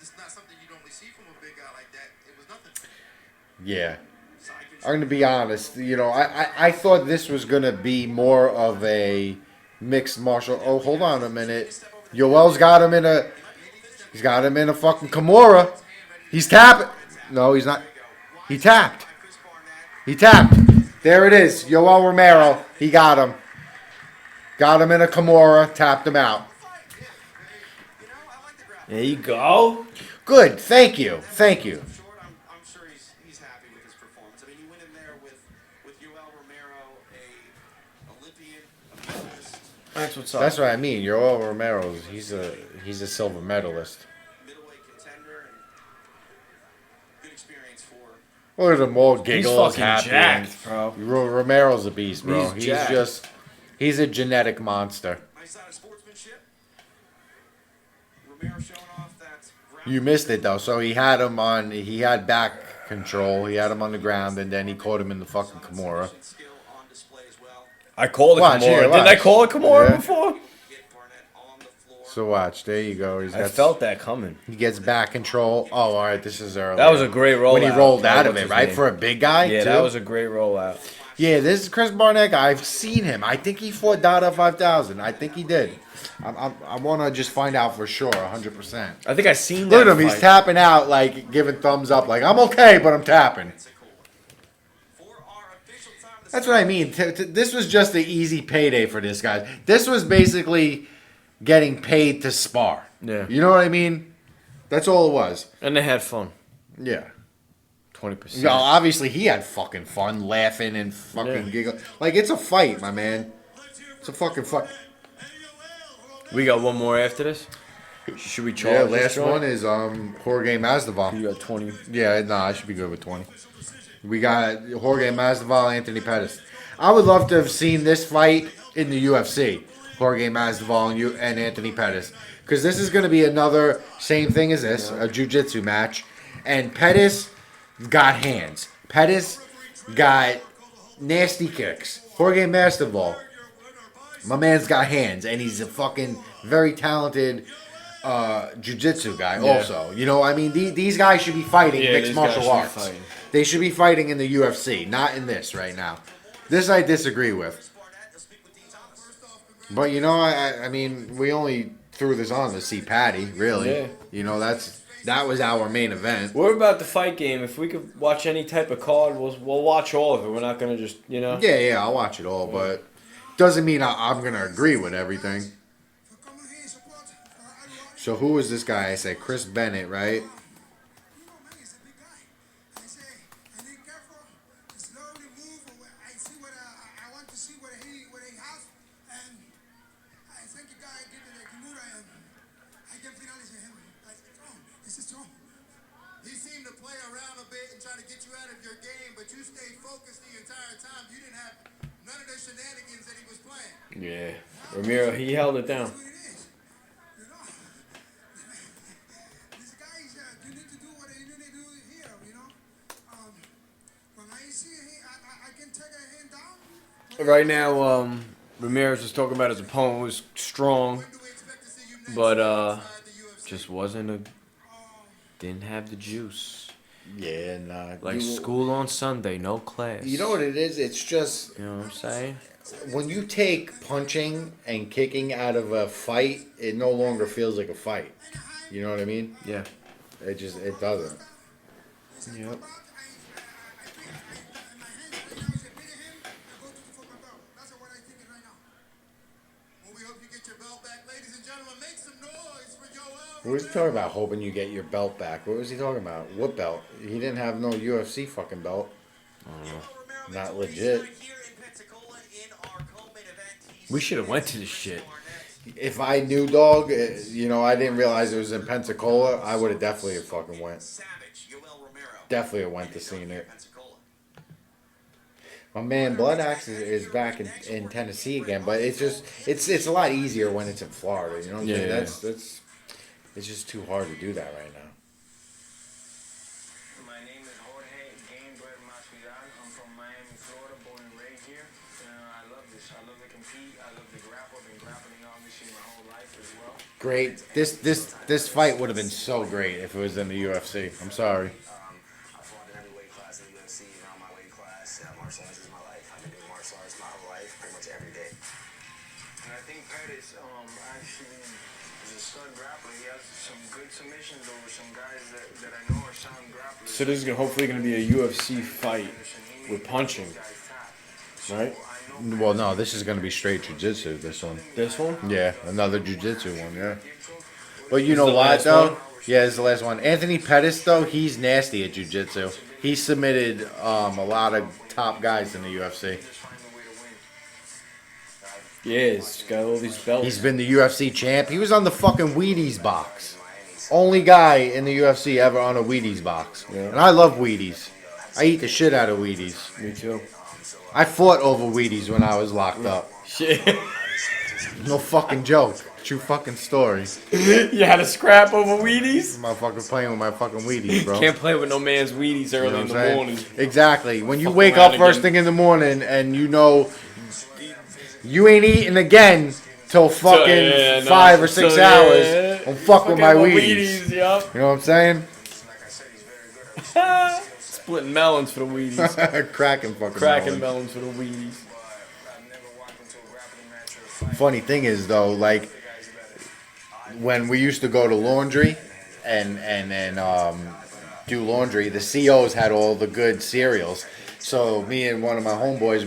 it's not something you normally see from a big guy like that. It was nothing. Yeah. Side control. I'm gonna be honest. I thought this was gonna be more of a mixed martial. Oh, hold on a minute. Yoel's got him in a. He's got him in a fucking Kimura. He's tapping. No, he's not. He tapped. He tapped. There it is. Yoel Romero. He got him. Got him in a Kimura. Tapped him out. There you go. Good. Thank you. Thank you. Short, I'm sure he's happy with his performance. I mean, he went in there with Yoel Romero, a Olympian, a medalist, That's what's up. That's what I mean. Yoel Romero. He's a silver medalist. middleweight contender, and good experience for. Look at them all He's giggles, fucking happy. jacked, bro. Romero's a beast, bro. He's He's jacked. just He's a genetic monster. Nice side of sportsmanship. Romero showing off that ground. You missed it though. So he had back control. He had him on the ground, and then he caught him in the fucking Kimura. Skill on display as well. I called it Watch, Kimura. here, Didn't I watch. call it Kimura Yeah. before? Get Barnett on the floor. So watch, there you go. I felt that coming. He gets back control. Oh, all right, this is early. That was a great rollout. when he rolled out of What's it, his right, name? for a big guy. Yeah, too. that was a great rollout. Yeah, this is Chris Barnett guy. I've seen him. I think he fought Dada 5000. I think he did. I want to just find out for sure, 100%. I think I seen that Look at him. He's fight. tapping out, like giving thumbs up, like I'm okay, but I'm tapping. For our official time of the That's what I mean. This was just the easy payday for this guy. This was basically getting paid to spar. Yeah. You know what I mean? That's all it was. And they had fun. Yeah. 20%. Yeah, obviously he had fucking fun, laughing and fucking Yeah. giggling. Like it's a fight, my man. It's a fucking fight. We got one more after this. Should we charge? Yeah, this last joint? one is Jorge Masvidal. You got 20. Yeah, nah, I should be good with 20. We got Jorge Masvidal, Anthony Pettis. I would love to have seen this fight in the UFC. Jorge Masvidal and Anthony Pettis. Because this is going to be another same thing as this, a jiu-jitsu match. And Pettis got hands. Pettis got nasty kicks. Jorge Masvidal, my man's got hands. And he's a fucking very talented jiu-jitsu guy also. You know, I mean, these guys should be fighting mixed these martial guys should be arts. fighting. They should be fighting in the UFC, not in this right now. This I disagree with. Barnett, he'll speak with Dean Thomas. But you know, I mean, we only threw this on to see Patty, really. Yeah. You know, that was our main event. We're about the fight game. If we could watch any type of card, we'll watch all of it. We're not gonna just, you know. Yeah, I'll watch it all, but doesn't mean I'm gonna agree with everything. So who is this guy? I say Chris Bennett, right? He seemed to play around a bit and try to get you out of your game, but you stayed focused the entire time. You didn't have none of the shenanigans that he was playing. Yeah. Ramiro, he held it down. These guys, you need to do what you need to do here, you know? When I see him, I can take a hand down. Right now, Ramirez was talking about his opponent was strong, When do we expect to see you next but outside the UFC? just didn't have the juice. Yeah, nah. Like school on Sunday, no class. You know what it is? It's just You know what I'm saying? when you take punching and kicking out of a fight, it no longer feels like a fight. You know what I mean? Yeah. It doesn't. Yep. What was he talking about? Hoping you get your belt back. What was he talking about? What belt? He didn't have no UFC fucking belt. Not legit. We should have went to this shit. If I knew, dog, you know, I didn't realize it was in Pensacola, I would have definitely fucking went. Definitely have went to seen it. My man, Blood Axe is back in Tennessee again, but it's just it's a lot easier when it's in Florida. You know what I'm saying? Yeah. That's it's just too hard to do that right now. My name is Jorge Gamebred Masvidal. I'm from Miami, Florida, born and raised here. I love this. I love to compete. I love to grapple. I've been grappling obviously my whole life as well. Great. This fight would have been so great if it was in the UFC. I'm sorry. I fought in every weight class in the UFC, now my weight class. Martial arts is my life. I've been doing martial arts my whole life, pretty much every day. And I think Pettis actually is a stud grappler. He has some good submissions over some guys that I know are sound grapplers. So this is hopefully going to be a UFC fight with punching, right? Well, no, this is gonna be straight jiu-jitsu. This one. This one? Yeah, another jiu-jitsu one. Yeah. But you This know the what last though? one? Yeah, it's the last one. Anthony Pettis though, he's nasty at jiu-jitsu. He submitted a lot of top guys in the UFC. Yeah, he's got all these belts. He's been the UFC champ. He was on the fucking Wheaties box. Only guy in the UFC ever on a Wheaties box. Yeah. And I love Wheaties. I eat the shit out of Wheaties. Me too. I fought over Wheaties when I was locked up. Shit. No fucking joke. True fucking story. You had a scrap over Wheaties? Motherfucker playing with my fucking Wheaties, bro. Can't play with no man's Wheaties You early know in what the I'm saying? morning. Exactly. When you Fuck wake around up first again. thing in the morning and you know you ain't eating again till fucking 5 or 6 hours, don't fuck with my Wheaties. Yup. You know what I'm saying? Like I said, he's very good at Splitting melons for the Wheaties. Cracking fucking Cracking melons. melons for the Wheaties. but I've never walked into a grappling match or a fight. Funny thing is though, like when we used to go to laundry and do laundry, the COs had all the good cereals. So me and one of my homeboys,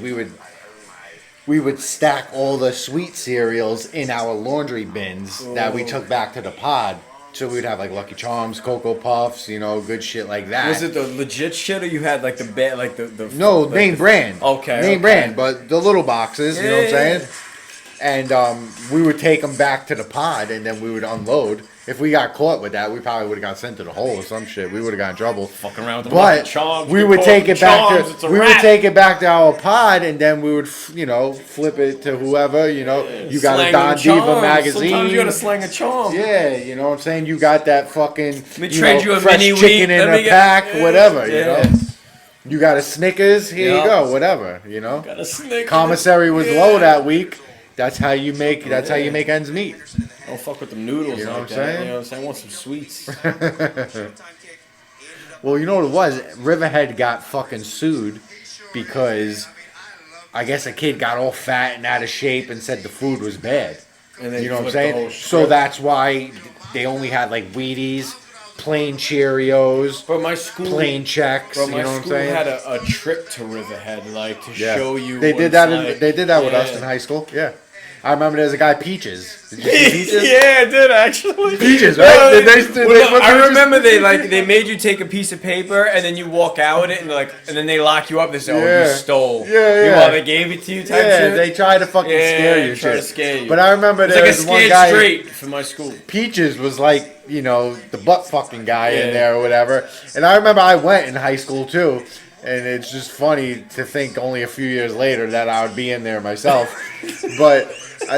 we would stack all the sweet cereals in our laundry bins that we took back to the pod. So we'd have like Lucky Charms, Cocoa Puffs, you know, good shit like that. Was it the legit shit or you had like the No, like name the- brand. Okay, Name okay. brand, but the little boxes, you know what I'm Yeah. saying? And we would take them back to the pod and then we would unload. If we got caught with that, we probably would have got sent to the hole or some shit. We would have got in trouble. Fucking around with the Lucky But Charms, we get would caught take with it back Charms, it's a to we would wrap. take it back to our pod and then we would flip it to whoever, you know. You got Slang a Don them Diva charms. magazine. Sometimes you gotta slang a charm. Yeah, you know what I'm saying? You got that fucking me trade you a fresh mini chicken wheat, in let a me get- pack, yeah, whatever, you yeah. know. You got a Snickers, here Yeah. you go, whatever, you know. Got a Snickers. Commissary was Yeah. low that week. That's how you make how you make ends meet. Don't fuck with them noodles You know like what I'm that. saying? You know what I'm saying? I want some sweets. Well, you know what it was? Riverhead got fucking sued because I guess a kid got all fat and out of shape and said the food was bad. And then You know what I'm flipped the saying? whole So script. that's why they only had like Wheaties, plain Cheerios, Bro, my school, plain checks. bro, You my know what I'm school saying? had a trip to Riverhead, like to Yeah. show you. They what did it's that. like. They did that with us Yeah. in high school. Yeah, I remember there's a guy Peaches. Did you see Peaches? Yeah, I did actually. Peaches, right? Did they Well, put no, I Peaches? remember they made you take a piece of paper and then you walk out with it and then they lock you up. They say, "Oh, Yeah. you stole." Yeah, You, yeah. well, they gave it to you type Yeah, shit. they tried to fucking Yeah, scare you, try to shit. scare you. But I remember It's there like a was one scared guy. straight for my school. Peaches was like, you know, the butt fucking guy in Yeah. there or whatever. And I remember I went in high school too. And it's just funny to think only a few years later that I would be in there myself. But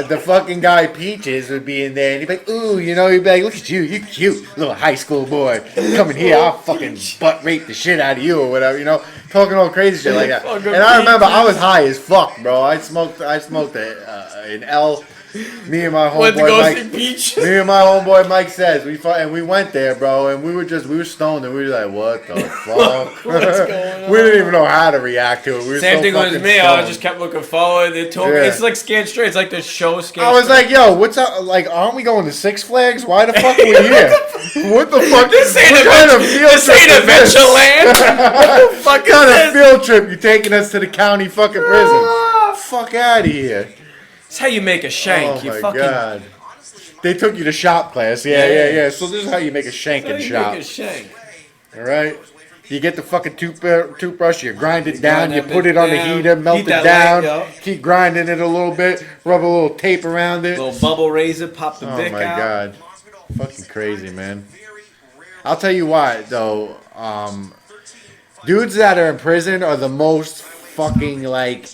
the fucking guy Peaches would be in there and he'd be like, ooh, you know, he'd be like, look at you, you cute little high school boy. Come in here, I'll fucking butt rape the shit out of you or whatever, you know, talking all crazy shit like that. Fucking And I remember I was Peaches. high as fuck, bro. I smoked an L. Me and my Went to homeboy go Mike. see Peach. Me and my homeboy Mike says we went there, bro, and we were stoned and we were like, what the fuck? What's going We didn't even know how to react to it. We were Same so thing with fucking me. I stoned. just kept looking forward. They told me Yeah. it's like Scared Straight. It's like the show Scared. I was Straight. like, yo, what's up? Like, aren't we going to Six Flags? Why the fuck are we here? What the fuck? This ain't what kind of field this trip ain't is this? Adventureland. What the fuck What kind is of this? field trip you taking us to the county fucking prison? Fuck out of here. It's how you make a shank. Oh you my fucking. god. They took you to shop class. Yeah. So this is how you make a shank How in you shop. make a shank. All right. You get the fucking toothbrush, you grind it down, grind you that put bit it on the down, heater, melt heat it that down, light, yo. keep grinding it a little bit, rub a little tape around it. Little bubble razor, pop the Oh bic my out. god. Fucking crazy, man. I'll tell you what, though. Dudes that are in prison are the most fucking like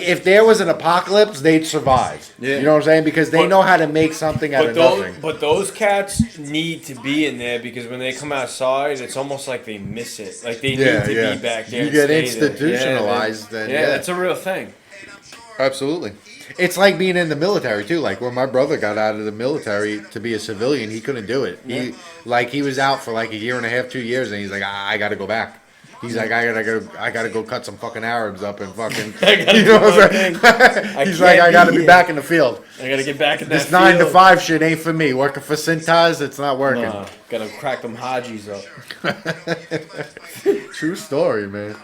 if there was an apocalypse, they'd survive. Yeah. You know what I'm saying? Because they But- know how to make something out of nothing. But those cats need to be in there because when they come outside, it's almost like they miss it. Like they Yeah, need to yeah. be back there. You and get stay there. institutionalized, Yeah, then, yeah, yeah. it's a real thing. Absolutely. It's like being in the military too. Like when my brother got out of the military to be a civilian, he couldn't do it. He was out for like a year and a half, 2 years, and he's like, I gotta go back. He's like, I gotta go cut some fucking Arabs up and fucking. gotta You know do what my I'm saying? I He's like, can't I gotta be be here. back in the field. I gotta get back in This that 9 to field. 5 shit ain't for me. Working for Cintas, it's not working. Gotta crack them Hajis up. True story, man.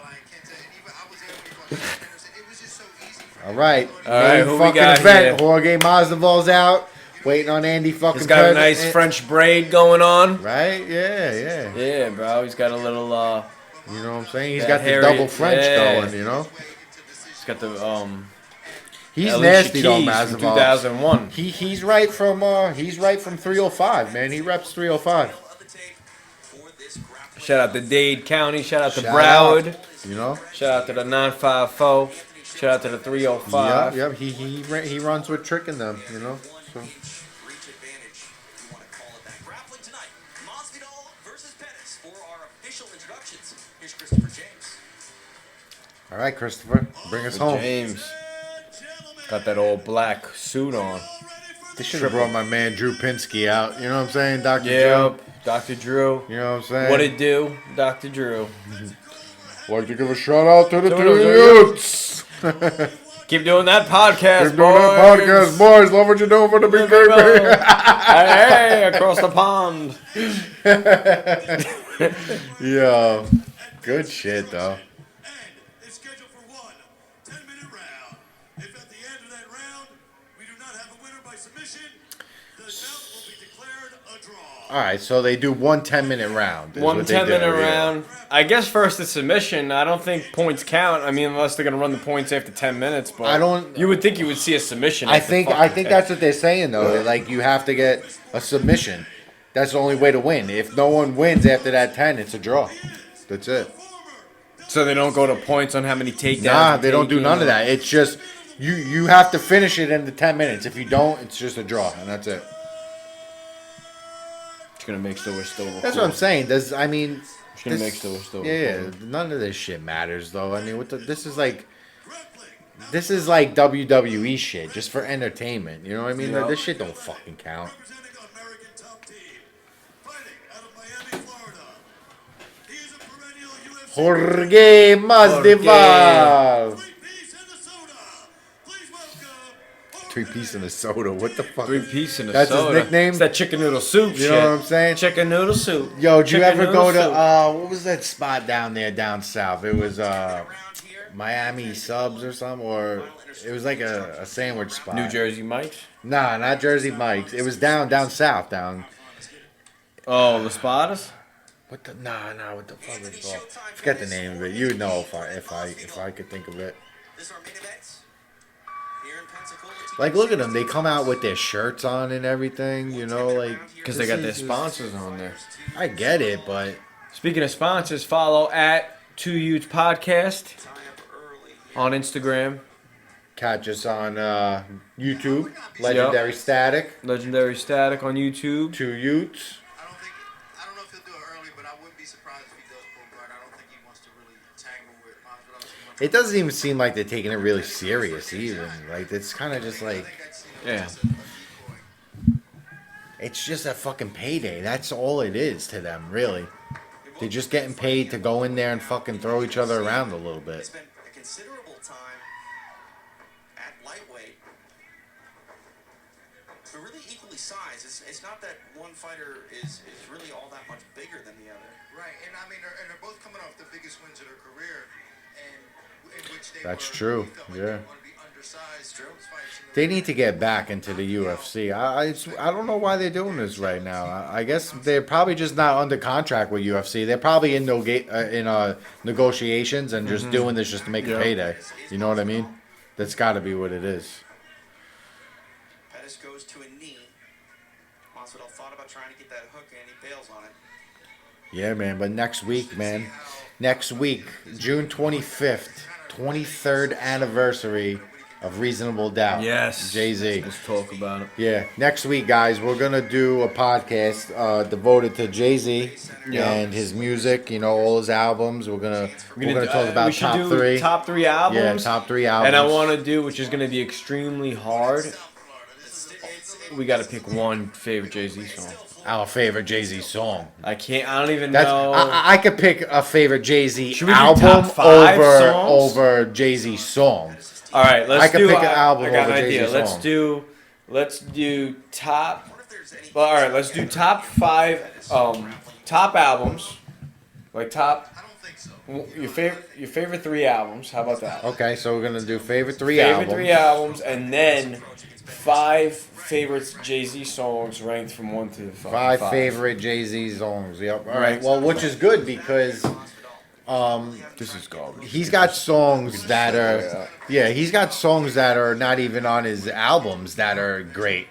All right. All right, Main who we fucking got event. here? Jorge Masvidal's out. Waiting on Andy fucking. He's got a nice Pettis. French braid going on. Right? Yeah. Yeah, bro. He's got a little. You know what I'm saying? He's That got the hairy- double French yeah. going. You know. He's got the He's Alicia nasty though, Keys from Masvidal. 2001. He's right from 305, man. He reps 305. Shout out to Dade County. Shout out to Shout Broward. out, you know. Shout out to the 954. Shout out to the 305. Yep. He runs with tricking them, you know. So. Reach advantage, if you want to call it that. Grappling tonight, Masvidal versus Pettis. For our official introductions, here's Christopher James. All right, Christopher, bring us home. James. Got that old black suit on. They should have brought my man Drew Pinsky out. You know what I'm saying, Dr. Yep. Dr. Drew. Drew? You know what I'm saying? What it do, Dr. Drew? like to give a shout out to the To two the youths. Keep doing that podcast, Keep doing that podcast, boys. Love what you're doing for the BKB. Hey, across the pond. Yo, good shit though. And it's scheduled for one 10-minute round. If at the end of that round we do not have a winner by submission, the bout will be declared a draw. All right, so they do one 10-minute round. is One what they do, 10-minute yeah. round. I guess first the submission. I don't think points count. I mean, unless they're gonna run the points after 10 minutes. But I don't- You would think you would see a submission. I after think fucking 10. that's what they're saying though. Like you have to get a submission. That's the only way to win. If no one wins after that 10, it's a draw. That's it. So they don't go to points on how many takedowns. Nah, you're they don't do taking. none of that. It's just you have to finish it in the 10 minutes. If you don't, it's just a draw, and that's it. It's gonna make still That's what I'm saying. It's gonna this- make still. Yeah, none of this shit matters though. I mean, this is like WWE shit, just for entertainment. You know what I mean? Yeah. This shit don't fucking count. Representing American top team, fighting out of Miami, Florida. He is a perennial UFC Jorge Masvidal. three-piece in the soda. Please welcome. Three-piece in a soda. What the fuck? 3-piece in a That's his soda. nickname? It's that chicken noodle soup You shit. know what I'm saying? Chicken noodle soup. Yo, did you Chicken ever go noodle to soup. what was that spot down there down south? It was Miami Subs or something, or it was like a sandwich spot. New Jersey Mike's? Nah, not Jersey Mike's. It was down south down. Oh, the Spadas? What the what the fuck is it called? Forget the name of it. You know if I could think of it. This is our main event here in Pensacola. Like look at them, they come out with their shirts on and everything, you know, like Because they got their sponsors on there. I get it, but Speaking of sponsors, follow at 2 Youths Podcast on Instagram. catch us on YouTube, Legendary Static, Legendary Static on YouTube. 2 Utes. I don't know if he'll do it early, but I wouldn't be surprised if he does pull guard. I don't think he wants to really tangle with Masvidal. It doesn't even seem like they're taking it really serious even. Like it's kind of just like Yeah. it's just a fucking payday. That's all it is to them, really. They're just getting paid to go in there and fucking throw each other around a little bit. Spent a considerable time at lightweight. They're really equally sized. It's not that one fighter is really all that much bigger than the other. Right, and I mean, they're both coming off the biggest wins of their career, and in which they That's were, true, felt like yeah. they wanted to be undersized. Those fights in the They need to get back into the UFC. I don't know why they're doing this right now. I guess they're probably just not under contract with UFC. They're probably in negotiations and just doing this just to make a payday. You know what I mean? That's got to be what it is. Pettis goes to a knee. Masvidal thought about trying to get that hook and he bails on it. Yeah, man. But next week, June 25th, 23rd anniversary of Reasonable Doubt. Yes. Jay-Z. Let's talk about it. Yeah, next week, guys, we're gonna do a podcast devoted to Jay-Z Yeah. and his music. You know, all his albums. We're gonna talk we about should top do three. Top 3 albums. Yeah, top 3 albums. And I want to do, which is going to be extremely hard. We got to pick one favorite Jay-Z song. our favorite Jay-Z song. I don't even That's know. I could pick a favorite Jay-Z Should we do album top 5 songs? over Jay-Z song. All right, let's I could do. pick an album I got over an idea. Jay-Z song. Let's do top. Well, all right, let's do top 5 top albums, like top. Your favorite 3 albums. How about that? Okay, so we're gonna do favorite 3 Favorite albums. 3 albums, and then 5 favorite Jay-Z songs ranked from 1 to 5. 5 favorite Jay-Z songs. Yep. All right. Right. Well, which is good because This is garbage. he's got songs that are he's got songs that are not even on his albums that are great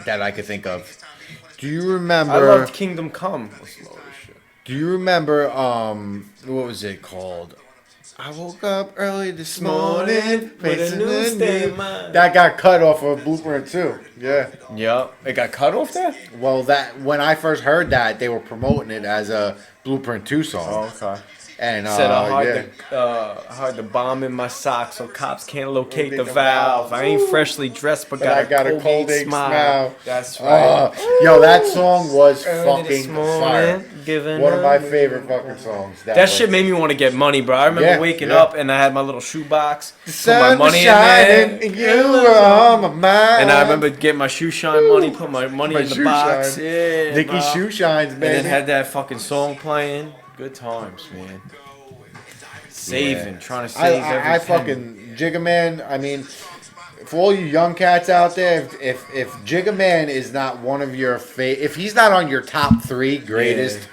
that I could think of. Do you I remember? loved Kingdom Come. Do you remember what was it called? I woke up early this morning, facing a new. That got cut off of Blueprint too. Yeah. Yep. It got cut off there? Well, that when I first heard that, they were promoting it as a Blueprint 2 song. Oh, okay. And Said I yeah. hide the bomb in my sock so cops can't locate the valve. I ain't freshly dressed, but I got a cold smile. That's right. Yo, that song was Early this fucking morning, fire. giving One of my up. favorite fucking songs. That shit made me want to get money, bro. I remember Yeah, waking yeah. up and I had my little shoebox, The put my sun was money in shining, there, and you were on my mind. and I remember getting my shoe shine money, put my money My in the shoe box, shine. yeah, Nicky bro. Shoe Shines, and man. then had that fucking song playing. Good times, man. Saving, trying to save every I penny. fucking Jigga Man. I mean, for all you young cats out there, if Jigga Man is not one of your if he's not on your top 3 greatest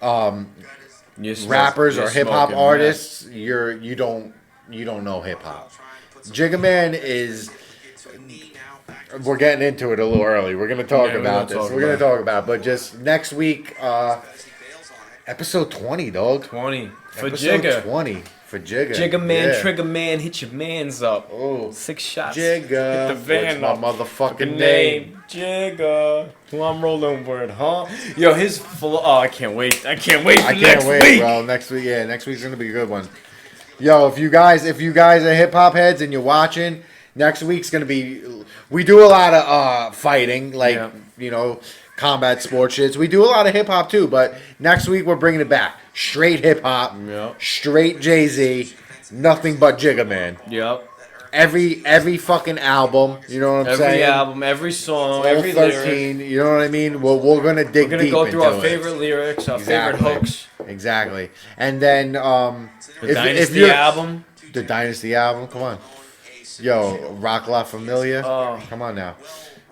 You're rappers you're or hip hop smoking artists, you don't know hip hop. Jigga Man is. We're getting into it a little early. We're gonna talk Yeah, we're about gonna this. talk We're gonna about talk about it. But just next week, episode 20, dog. 20 for Episode Jigga. 20 for Jigga. Jigga man, Yeah. trigger man, hit your mans up. Oh, 6 shots. Jigga. Hit the van What's up. my motherfucking Fucking name? Jigga. Who I'm rolling with, huh? Yo, his flow. Oh, I can't wait. I can't wait for I can't next wait, week. bro. Next week, yeah, next week's gonna be a good one. Yo, if you guys are hip hop heads and you're watching, next week's gonna be. We do a lot of fighting, like Yeah. combat sports shits. We do a lot of hip hop too, but next week we're bringing it back. Straight hip hop, Yeah. straight Jay-Z, nothing but Jigga Man. Yep. Every fucking album, you know what I'm Every saying? album, every song, All every lyric. 13, you know what I mean? We're gonna dig We're gonna deep go through into our it. favorite lyrics, our Exactly. favorite hooks. Exactly. And then The if Dynasty you're- album. The Dynasty album, come on. Yo, Rock La Familia. Oh. Come on now.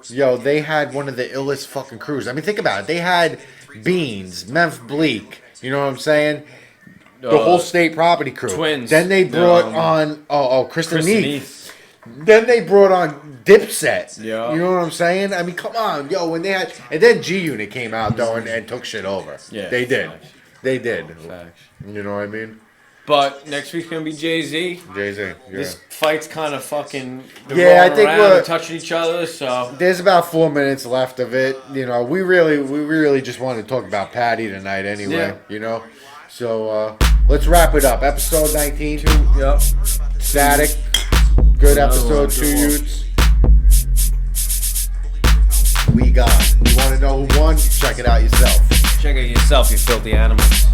Yo, they had one of the illest fucking crews. I mean, think about it. They had Beans, Memph Bleak, you know what I'm saying? The whole State Property crew. Twins. Then they brought Um, on Kristen Kristen Neath. Neath. Then they brought on Dipset. Yeah. You know what I'm saying? I mean, come on, yo, when they had, and then G Unit came out though and took shit over. Yeah, they did. facts. They did. Facts. You know what I mean? But next week's gonna be Jay-Z. Jay-Z. Yeah. This fight's kind of fucking. they're Yeah, I rolling think around we're- and touching each other. So There's about 4 minutes left of it. You know, we really just wanted to talk about Patty tonight anyway. Yeah. You know, so let's wrap it up. Episode 19. yep. Static. Good episode. Good 2 one. Utes. We got. You want to know who won? Check it out yourself. Check it yourself, you filthy animals.